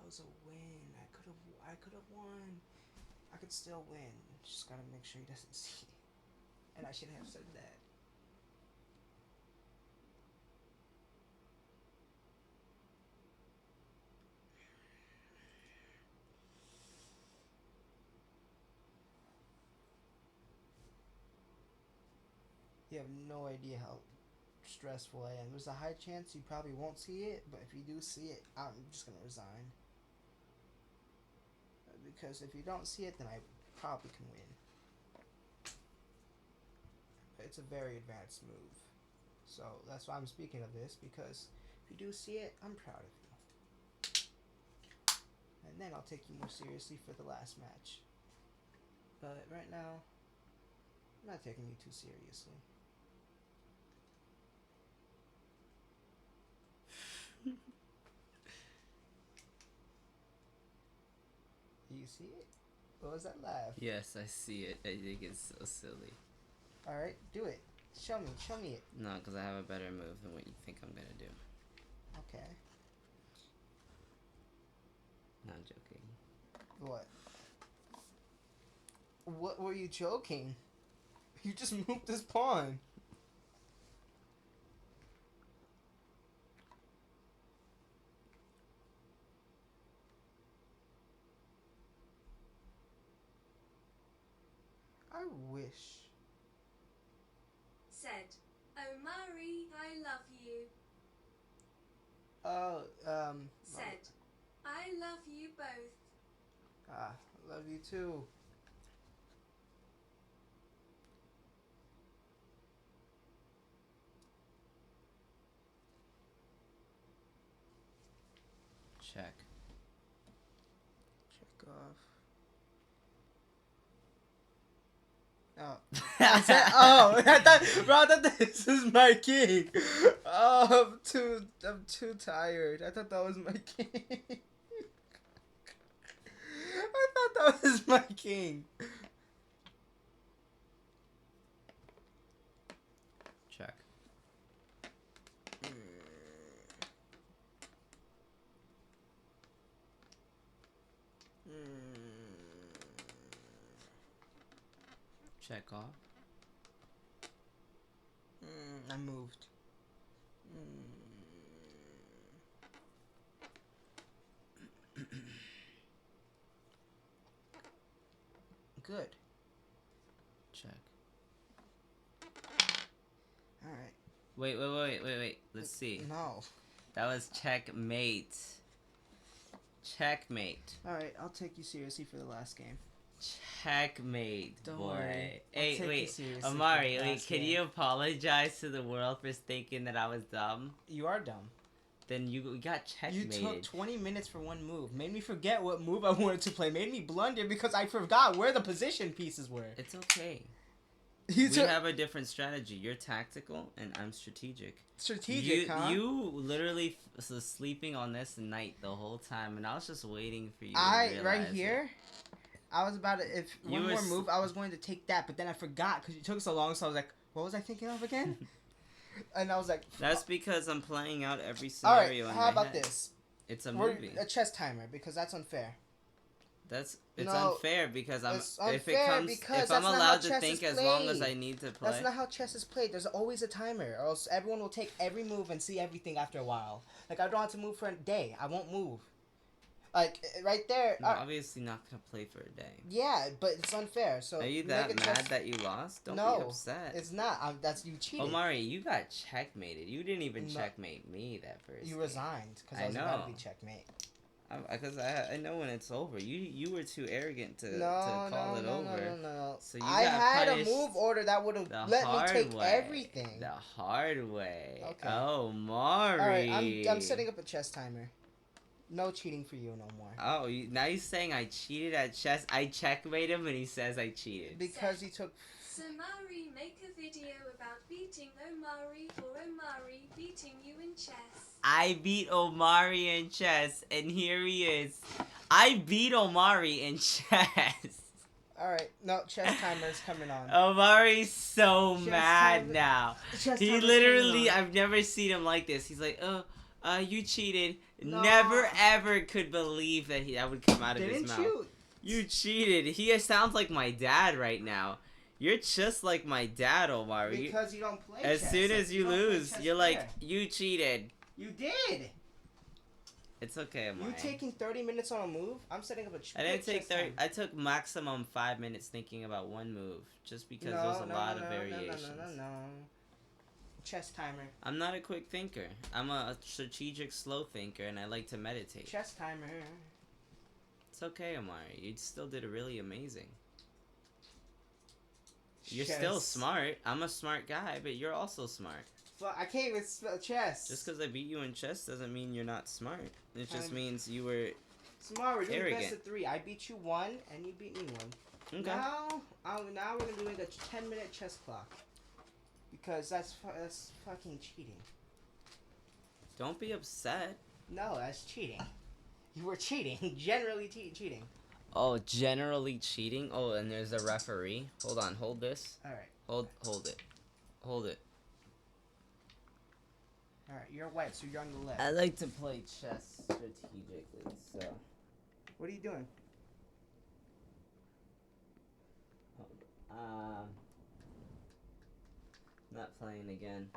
S2: was a win. I could have won. I could still win. Just gotta make sure he doesn't see it. And I shouldn't have said that. You have no idea how stressful I am. There's a high chance you probably won't see it, but if you do see it, I'm just gonna resign. Because if you don't see it, then I probably can win. It's a very advanced move. So that's why I'm speaking of this, because if you do see it, I'm proud of you. And then I'll take you more seriously for the last match. But right now, I'm not taking you too seriously. You see it? What was that laugh?
S1: Yes, I see it. I think it's so silly.
S2: Alright, do it. Show me it.
S1: No, because I have a better move than what you think I'm gonna do.
S2: Okay.
S1: Not joking.
S2: What? What were you joking? You just moved this pawn. I wish.
S3: Said, Omari, I love you.
S2: Oh,
S3: Said, I love you both.
S2: love you too.
S1: Check.
S2: Check off. Oh. I said, oh, I thought this was my king. Oh, I'm too tired. I thought that was my king. I thought that was my king.
S1: Check. Check off.
S2: I moved. Good.
S1: Check.
S2: All right.
S1: Wait. Let's see.
S2: No.
S1: That was checkmate. Checkmate.
S2: All right. I'll take you seriously for the last game.
S1: Checkmate,
S2: Don't
S1: boy.
S2: worry. I'll
S1: Hey,
S2: take you
S1: wait.
S2: seriously for
S1: Omari,
S2: the
S1: wait,
S2: last
S1: can
S2: game.
S1: you apologize to the world for thinking that I was dumb?
S2: You are dumb.
S1: Then you got
S2: You
S1: checkmated.
S2: took 20 minutes for one move. Made me forget what move I wanted to play. Made me blunder because I forgot where the position pieces were.
S1: It's okay.
S2: You
S1: We
S2: took
S1: have a different strategy. You're tactical and I'm strategic.
S2: strategic, huh?
S1: You literally was sleeping on this night the whole time, and I was just waiting for you. To
S2: right
S1: realize
S2: here. I was about to, if
S1: You
S2: one
S1: were
S2: more
S1: s-
S2: move, I was going to take that, but then I forgot because you took so long. So I was like, what was I thinking of again? And I was like,
S1: That's because I'm playing out every
S2: all right.
S1: scenario in
S2: How
S1: my
S2: about
S1: head.
S2: this?
S1: It's a
S2: We're
S1: movie.
S2: a chess timer because that's unfair.
S1: It's
S2: No,
S1: unfair because
S2: it's
S1: if it
S2: unfair
S1: comes
S2: because
S1: if I'm
S2: that's not how
S1: allowed to
S2: chess
S1: think
S2: is
S1: as long as
S2: played.
S1: I need to play.
S2: That's not how chess is played. There's always a timer, or else everyone will take every move and see everything after a while. Like I don't have to move for a day. I won't move. Like right there.
S1: I'm obviously not gonna play for a day.
S2: Yeah, but it's unfair. So
S1: Are you
S2: make
S1: that
S2: a
S1: mad
S2: chess-
S1: that you lost? Don't
S2: No,
S1: be upset.
S2: It's not. That's you cheated.
S1: Omari, you got checkmated. You didn't even
S2: No.
S1: checkmate me that first.
S2: You
S1: game.
S2: resigned because I
S1: I
S2: was about to be
S1: know.
S2: checkmate.
S1: Because I know when it's over. You were too arrogant to
S2: No,
S1: call
S2: no,
S1: it
S2: no,
S1: over.
S2: no.
S1: So you
S2: I
S1: got
S2: had a
S1: punished
S2: move order that would have
S1: The
S2: let me
S1: hard
S2: take
S1: way.
S2: everything.
S1: The hard way.
S2: Okay.
S1: Oh, Mari.
S2: All right, I'm setting up a chess timer. No cheating for you no more.
S1: Oh, now you're saying I cheated at chess. I checkmate him and he says I cheated.
S2: Because you took.
S3: Samari, make a video about beating Omari or Omari beating you in chess.
S1: I beat Omari in chess, and here he is. I beat Omari in chess.
S2: All right, no chess timer is coming on.
S1: Omari's so
S2: Chess
S1: mad
S2: timer-
S1: now.
S2: Chess
S1: He
S2: timer's
S1: literally,
S2: coming on.
S1: I've never seen him like this. He's like, you cheated.
S2: No.
S1: Never ever could believe that would come out of his
S2: Didn't
S1: mouth.
S2: you?
S1: You cheated. He sounds like my dad right now. You're just like my dad, Omar.
S2: Because you don't play
S1: As
S2: chess.
S1: soon as you
S2: don't play
S1: lose,
S2: chess
S1: you're like,
S2: fair.
S1: you cheated.
S2: You did.
S1: It's okay, Omar.
S2: You taking 30 minutes on a move? I'm setting up a
S1: I didn't take
S2: chess
S1: 30.
S2: time.
S1: I took maximum 5 minutes thinking about one move, just because there's a lot of variations.
S2: No. Chess timer.
S1: I'm not a quick thinker. I'm a strategic, slow thinker, and I like to meditate.
S2: Chess timer.
S1: It's okay, Omar. You still did a really amazing. You're
S2: Chess.
S1: still smart. I'm a smart guy, but you're also smart.
S2: Fuck, I can't even spell chess.
S1: Just because I beat you in chess doesn't mean you're not smart. It just
S2: I'm-
S1: means you were
S2: Smart, we're doing
S1: arrogant.
S2: best of 3. I beat you 1, and you beat me 1.
S1: okay.
S2: Now we're gonna doing a 10-minute chess clock. Because that's fucking cheating.
S1: Don't be upset.
S2: No, that's cheating. You were cheating. Generally cheating.
S1: Oh, generally cheating. Oh, and there's a referee. Hold on. Hold this.
S2: Alright.
S1: Hold it. Hold it.
S2: Alright, you're white, so you're on the left.
S1: I like to play chess strategically, so.
S2: What are you doing?
S1: Not playing again.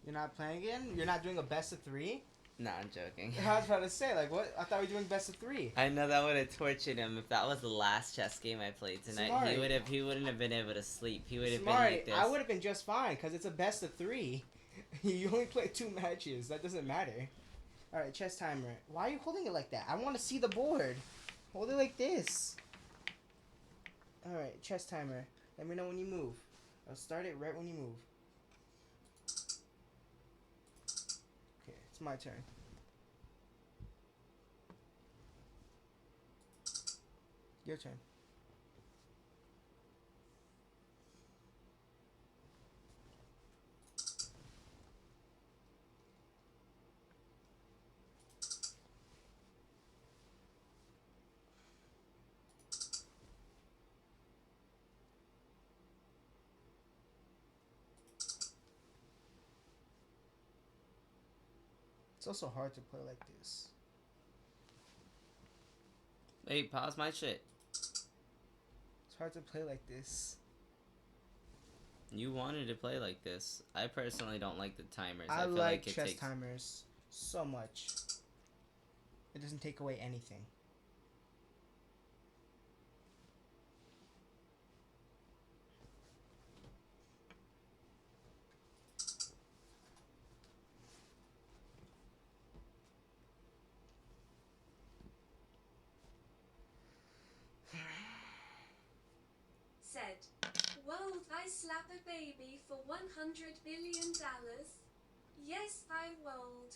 S2: You're not playing again? You're not doing a best of 3?
S1: Nah, I'm joking.
S2: I was about to say, like, what? I thought we were doing best of 3.
S1: I know that would have tortured him if that was the last chess game I played tonight.
S2: Smart.
S1: He wouldn't have been able to sleep. He would have been
S2: Smart.
S1: like this.
S2: I would have been just fine, because it's a best of 3. You only play 2 matches. That doesn't matter. Alright, chess timer. Why are you holding it like that? I want to see the board. Hold it like this. Alright, chess timer. Let me know when you move. I'll start it right when you move. Okay, it's my turn. Your turn. It's also hard to play like this.
S1: Hey, pause my shit.
S2: It's hard to play like this.
S1: You wanted to play like this. I personally don't like the timers.
S2: I
S1: feel
S2: like
S1: it
S2: chess
S1: takes...
S2: timers so much. It doesn't take away anything.
S3: Said, "World, I slap a baby for $100 billion. Yes, I world."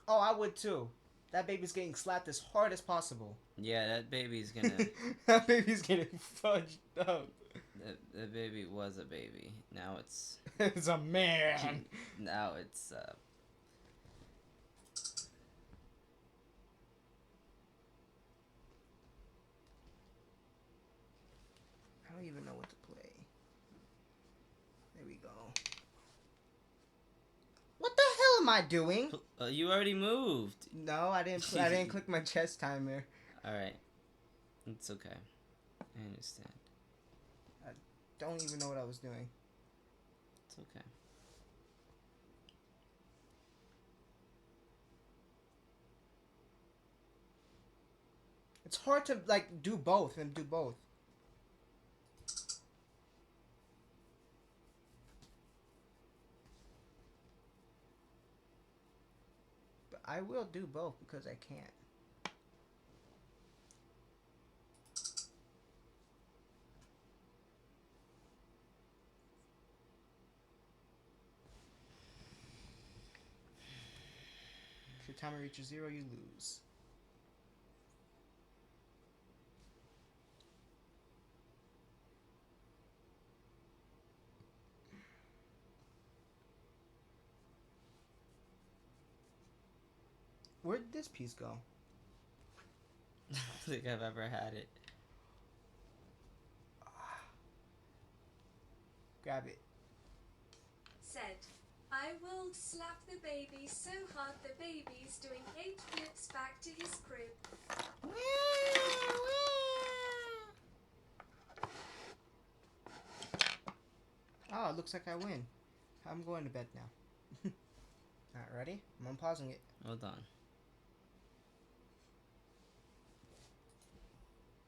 S2: Oh, I would too. That baby's getting slapped as hard as possible.
S1: Yeah, that baby's gonna...
S2: That baby's getting fudged up.
S1: the baby was a baby. Now it's...
S2: It's a man.
S1: Now it's,
S2: I don't even know what to play. There we go. What the hell am I doing?
S1: you already moved.
S2: No, I didn't. I didn't click my chess timer.
S1: Alright. It's okay. I understand.
S2: Don't even know what I was doing.
S1: It's okay.
S2: It's hard to like do both and do both. But I will do both because I can't. If your timer reaches 0, you lose. Where did this piece go?
S1: think I've ever had it.
S2: Grab it.
S3: Said, I will slap the baby so hard the baby's doing 8 flips back to his crib.
S2: Oh, it looks like I win. I'm going to bed now. Alright, ready? I'm unpausing it.
S1: Hold on.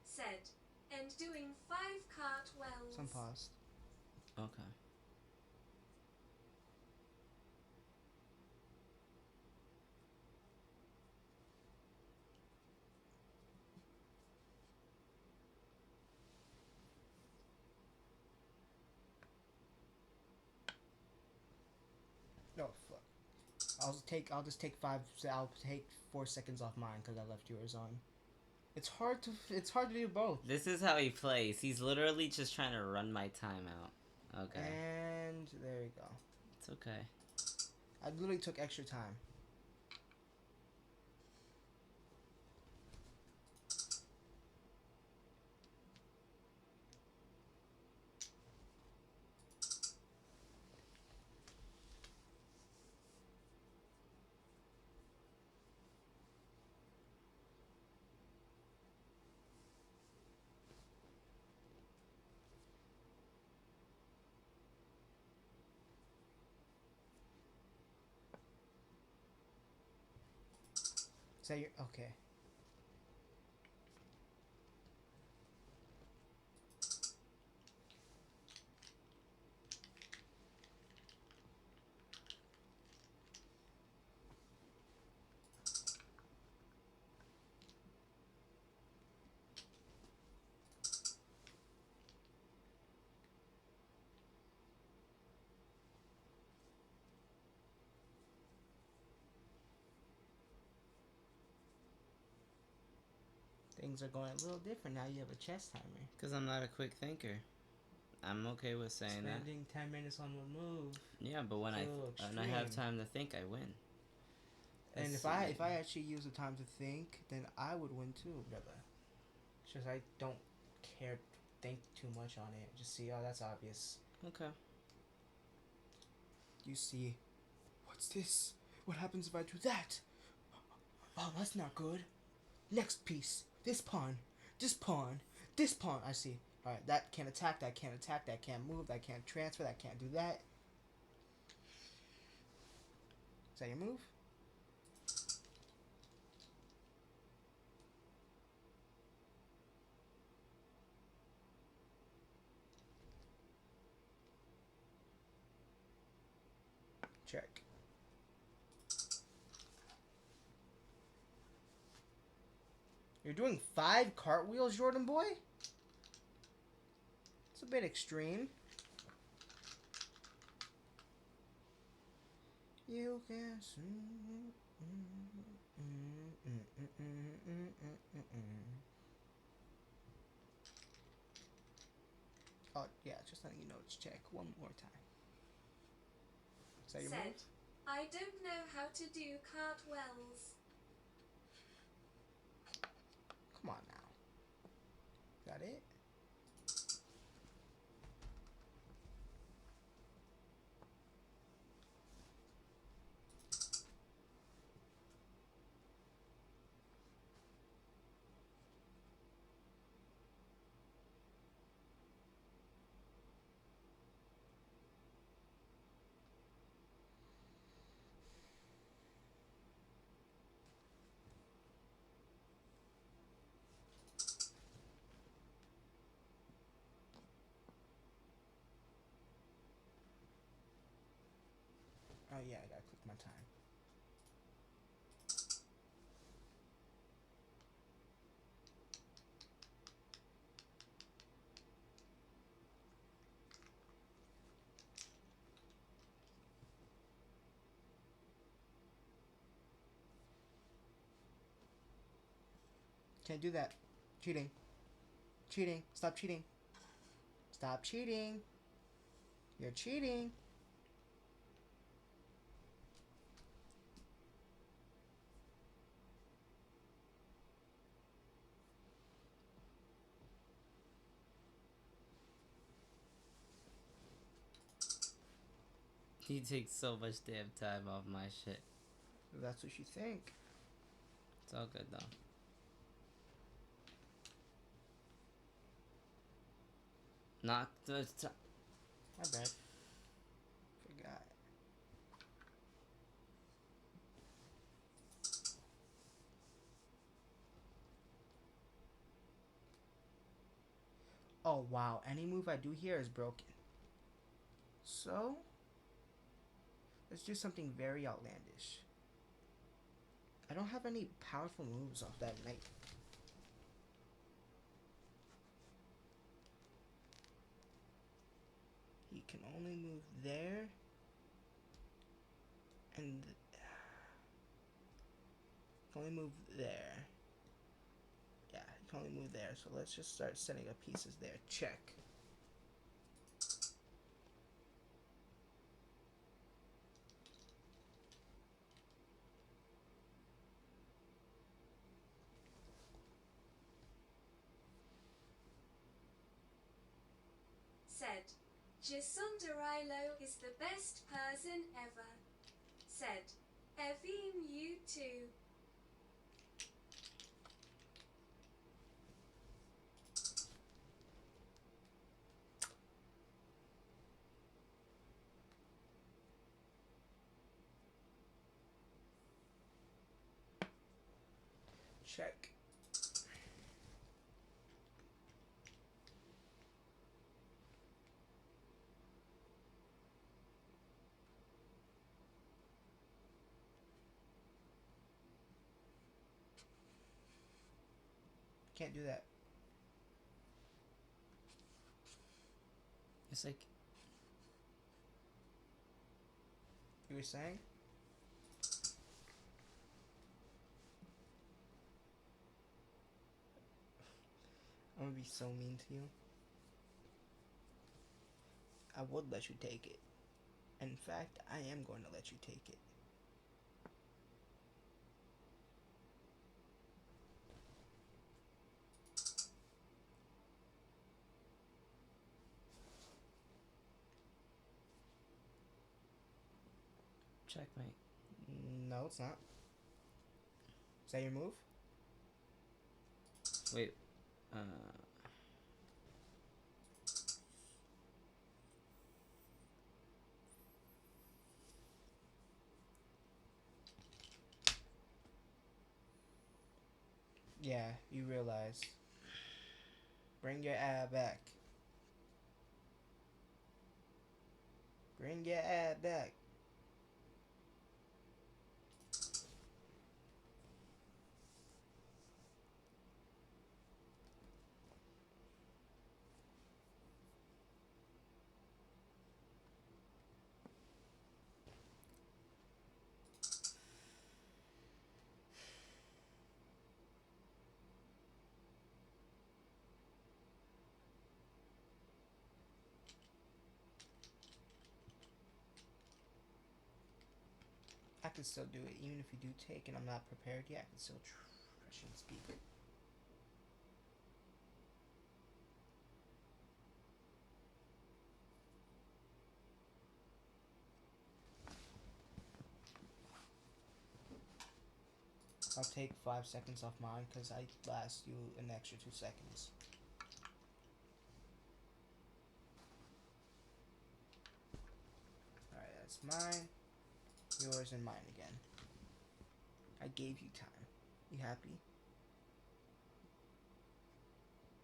S3: Said, and doing 5 cartwells.
S2: It's unpaused.
S1: Okay.
S2: No, fuck. I'll just take 4 seconds off mine because I left yours on. It's hard to do both.
S1: This is how he plays. He's literally just trying to run my time out. Okay.
S2: And there you go.
S1: It's okay.
S2: I literally took extra time. So you're okay. Things are going a little different now. You have a chess timer.
S1: Because I'm not a quick thinker. I'm okay with saying that.
S2: Spending 10 minutes on one move.
S1: Yeah, but when I have
S2: extreme.
S1: time to think, I win.
S2: And
S1: Let's
S2: if I
S1: see.
S2: actually use the time to think, then I would win too, brother. It's just I don't care to think too much on it. Just see, oh, that's obvious.
S1: Okay.
S2: You see, what's this? What happens if I do that? Oh, that's not good. Next piece. This pawn. This pawn. This pawn. I see. Alright, that can't attack, that can't attack, that can't move, that can't transfer, that can't do that. Is that your move? Check. You're doing 5 cartwheels, Jordan boy? It's a bit extreme. You can Oh, yeah, just letting you know it's check one more time. Is that your
S3: Said,
S2: move?
S3: I don't know how to do cartwells.
S2: Come on now. Got it? Oh yeah, I gotta click my time. Can't do that. Cheating. Cheating. Stop cheating. Stop cheating. You're cheating.
S1: You take so much damn time off my shit.
S2: That's what you think.
S1: It's all good though. Not the
S2: My bad. Forgot. Oh wow, any move I do here is broken. So, let's do something very outlandish. I don't have any powerful moves off that knight. He can only move there. And can only move there. Yeah, he can only move there. So let's just start setting up pieces there. Check.
S3: Said. Gisundarailo is the best person ever. Said. Evim you too.
S2: Check. Can't do that.
S1: It's like
S2: You were saying? I'm gonna be so mean to you. I would let you take it. In fact, I am going to let you take it.
S1: checkmate.
S2: No, it's not. Is that your move?
S1: Wait.
S2: Yeah, you realize. Bring your ad back. Bring your ad back. I can still do it, even if you do take and I'm not prepared yet. I can still rush and speak. I'll take 5 seconds off mine because I last you an extra 2 seconds. Alright, that's mine, yours, and mine again. I gave you time. You happy?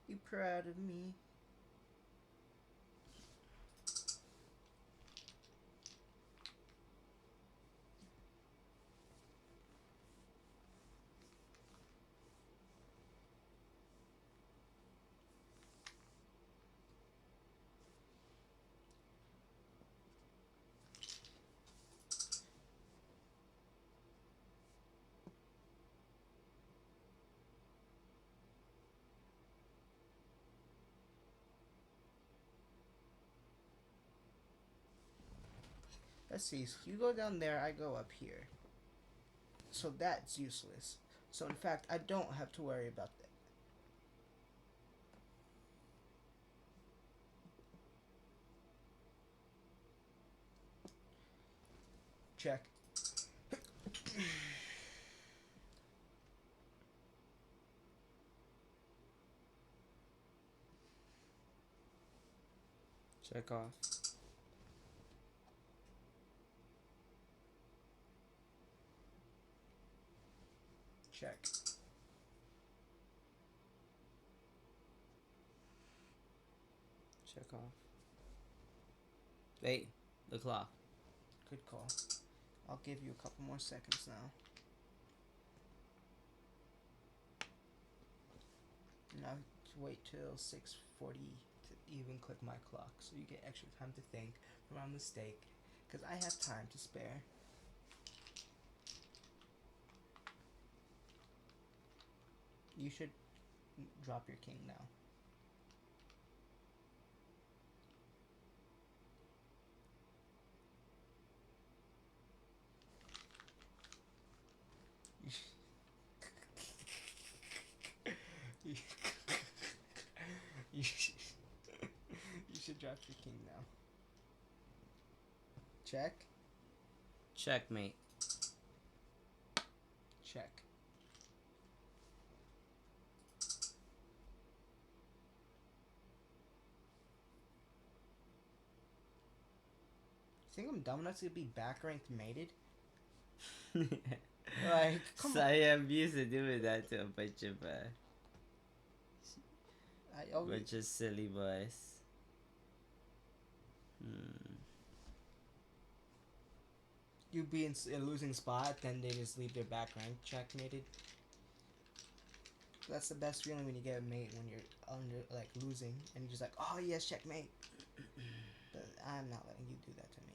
S2: You proud of me? Let's see, so you go down there, I go up here. So that's useless. So in fact, I don't have to worry about that. Check.
S1: Check off.
S2: Check.
S1: Check off. Wait, the clock.
S2: Good call. I'll give you a couple more seconds now. Now wait till 6:40 to even click my clock, so you get extra time to think from our mistake, because I have time to spare. You should drop your king now. You should, you should drop your king now. Check.
S1: Checkmate.
S2: Check. Think I'm dumb enough to be back ranked mated? Like, come
S1: So
S2: on.
S1: I'm used to doing that to a bunch of
S2: I always,
S1: bunch of silly boys.
S2: you be in a losing spot, then they just leave their back rank checkmated. That's the best feeling when you get a mate when you're under like losing and you're just like, oh yes, checkmate. But I'm not letting you do that to me.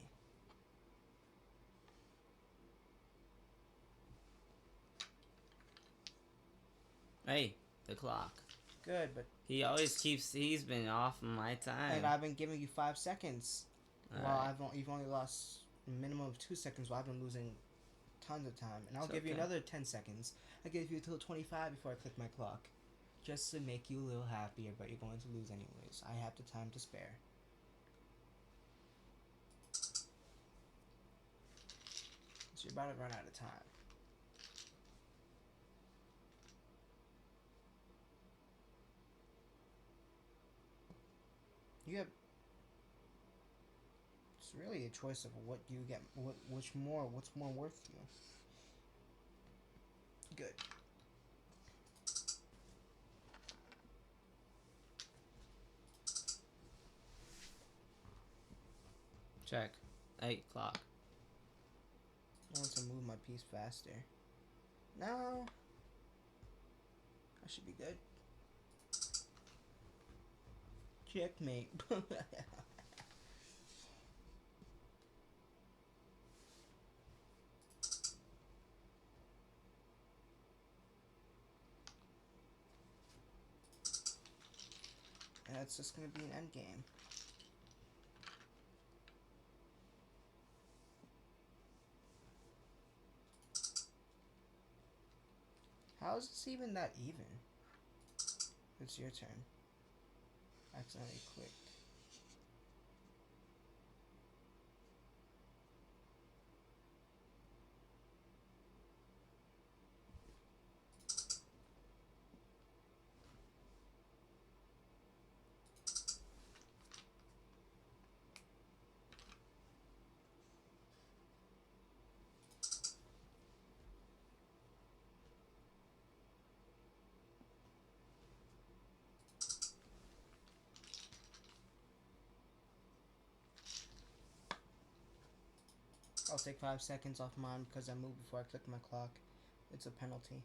S1: Hey, the clock.
S2: Good, but
S1: He always keeps. He's been off my time.
S2: and I've been giving you 5 seconds. Well,
S1: Alright.
S2: you've only lost a minimum of 2 seconds while I've been losing tons of time. And I'll
S1: It's
S2: give you
S1: okay.
S2: another 10 seconds. I give you till 25 before I click my clock. Just to make you a little happier, but you're going to lose anyways. I have the time to spare. So you're about to run out of time. You have. It's really a choice of what you get. What's more worth to you. Good.
S1: Check. Hey, clock.
S2: I want to move my piece faster. No. I should be good. Checkmate. And it's just gonna be an end game. How is this even that even? It's your turn. Accidentally clicked. I'll take 5 seconds off mine because I moved before I click my clock. It's a penalty.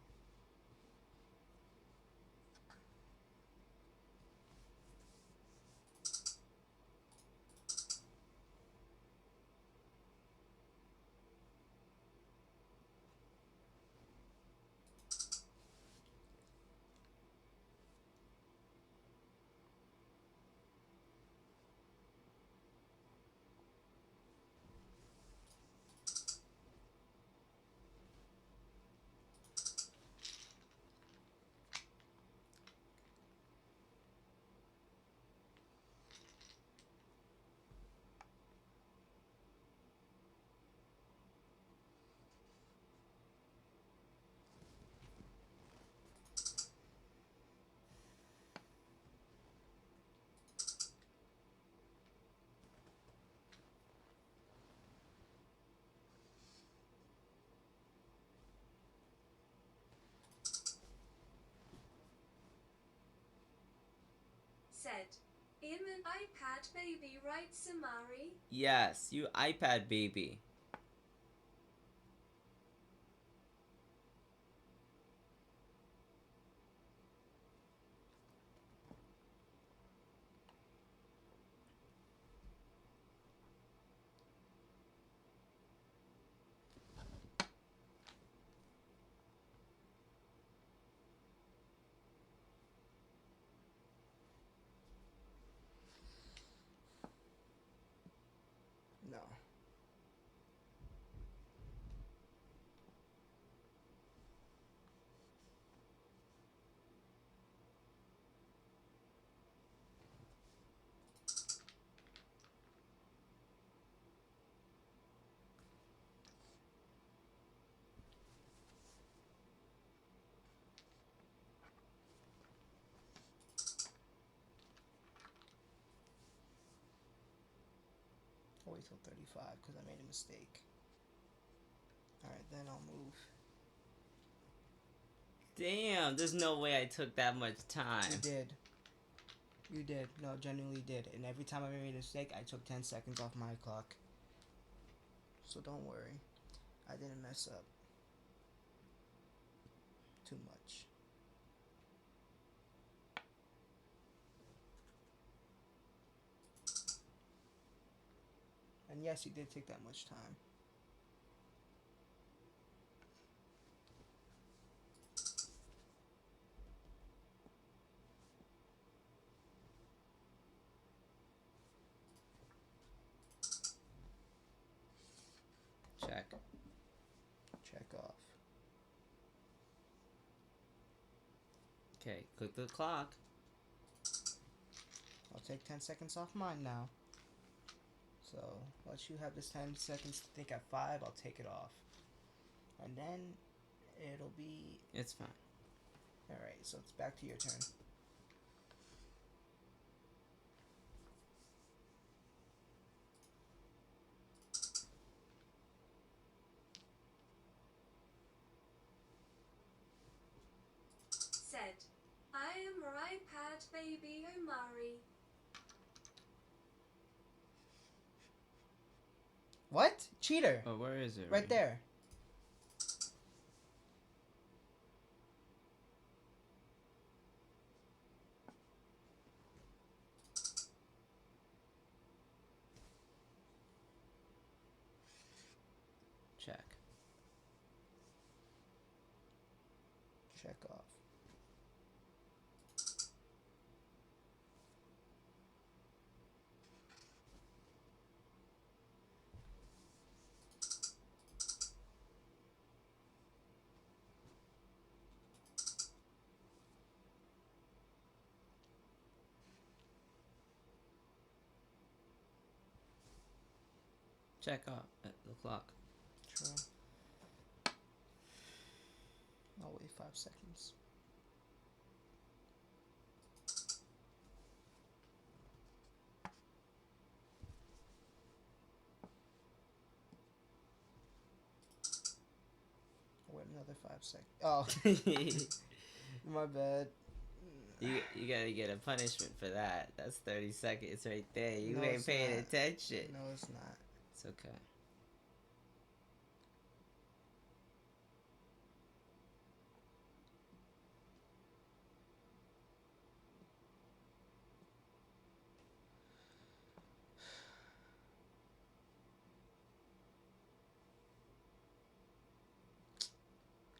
S3: said, "I'm an iPad baby, right, Samari?"
S1: Yes, you iPad baby.
S2: No. I'll wait till 35 because I made a mistake. Alright, then I'll move.
S1: Damn, there's no way I took that much time.
S2: You did. You did. No, genuinely did. And every time I made a mistake, I took 10 seconds off my clock. So don't worry. I didn't mess up too much. And yes, you did take that much time.
S1: Check.
S2: Check off.
S1: Okay, click the clock.
S2: I'll take 10 seconds off mine now. So, let you have this 10 seconds to think at 5, I'll take it off. And then, it'll be...
S1: It's fine.
S2: Alright, so it's back to your turn.
S3: Said, "I am your iPad baby, Omari."
S2: What? Cheater!
S1: Oh, where is it?
S2: Right there.
S1: Check.
S2: Check off.
S1: Check off at the clock.
S2: True. I'll wait 5 seconds. I'll wait another 5 seconds. Oh, my bad.
S1: You gotta get a punishment for that. That's 30 seconds right there. You
S2: No,
S1: ain't
S2: it's
S1: paying
S2: not.
S1: attention.
S2: No, it's not.
S1: It's okay.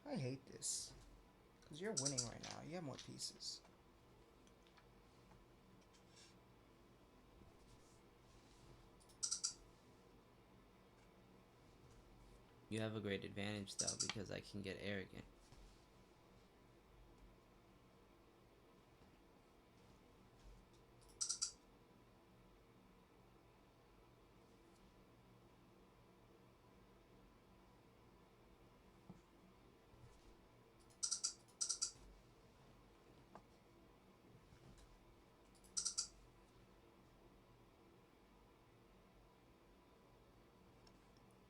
S2: I hate this. Because you're winning right now. You have more pieces.
S1: You have a great advantage though because I can get arrogant.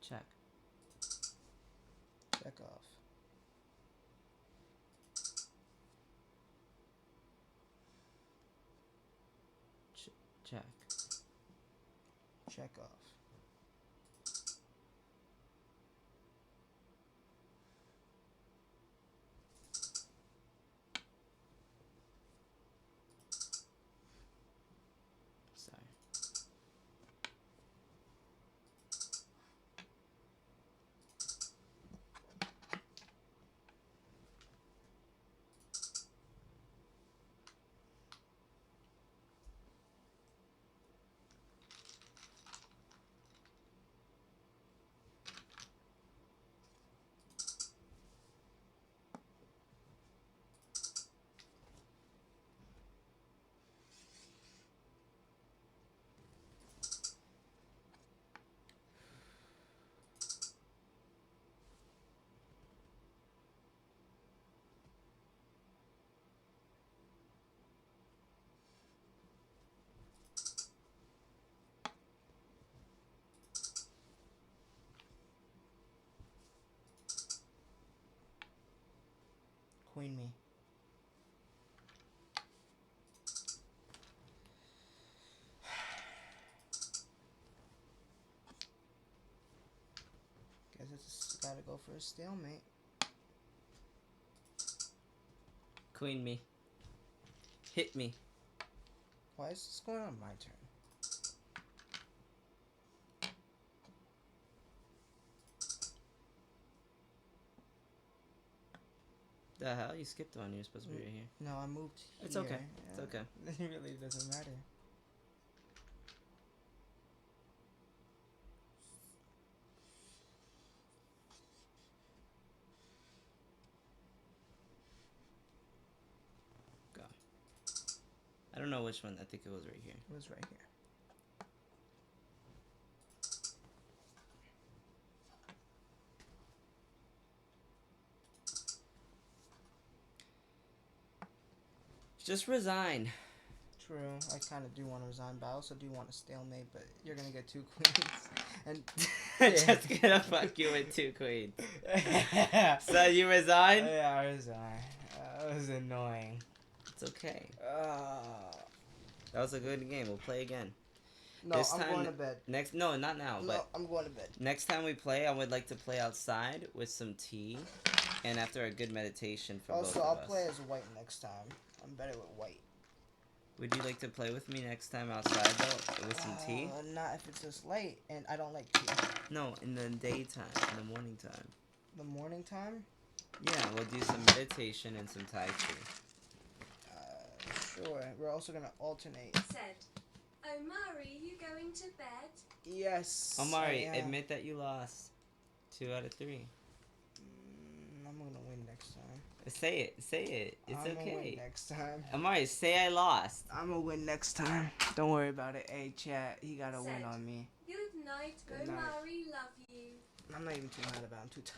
S1: Check.
S2: Check off.
S1: Jack.
S2: Check off.
S1: Sorry.
S2: Queen me. Guess it's gotta go for a stalemate.
S1: Queen me. Hit me.
S2: Why is this going on my turn?
S1: The hell? You skipped one. You're supposed to be right here.
S2: No, I moved here.
S1: It's okay. It's okay.
S2: It really doesn't matter.
S1: Go. I don't know which one. I think it was right here.
S2: It was right here.
S1: Just resign.
S2: True. I kind of do want to resign, but I also do want a stalemate. But you're gonna get 2 queens, and
S1: Just gonna fuck you with 2 queens. So you resign?
S2: Yeah, I resign. That was annoying.
S1: It's okay. That was a good game. We'll play again.
S2: No,
S1: This
S2: I'm
S1: time-
S2: going to bed.
S1: Next, no, not now.
S2: No,
S1: But
S2: I'm going to bed.
S1: next time we play, I would like to play outside with some tea, and after a good meditation for
S2: Also,
S1: both
S2: I'll
S1: of us.
S2: play as white next time. I'm better with white.
S1: Would you like to play with me next time outside though, with some tea?
S2: Not if it's this late, and I don't like tea.
S1: No, in the daytime, in the morning time.
S2: The morning time?
S1: Yeah, we'll do some meditation and some Tai Chi.
S2: Sure. We're also gonna alternate.
S3: Said, Omari, you going to bed?
S2: Yes.
S1: Omari,
S2: I am.
S1: admit that you lost. 2 out of 3.
S2: I'm gonna win next time.
S1: Say it. Say it. It's
S2: I'm gonna win
S1: okay.
S2: next time.
S1: Amari, say I lost.
S2: I'm gonna win next time. Don't worry about it. Hey, chat, he got a win
S3: Said.
S2: on me.
S3: Good night,
S2: Good night.
S3: Omari, love you.
S2: I'm not even too mad about it. I'm too tired.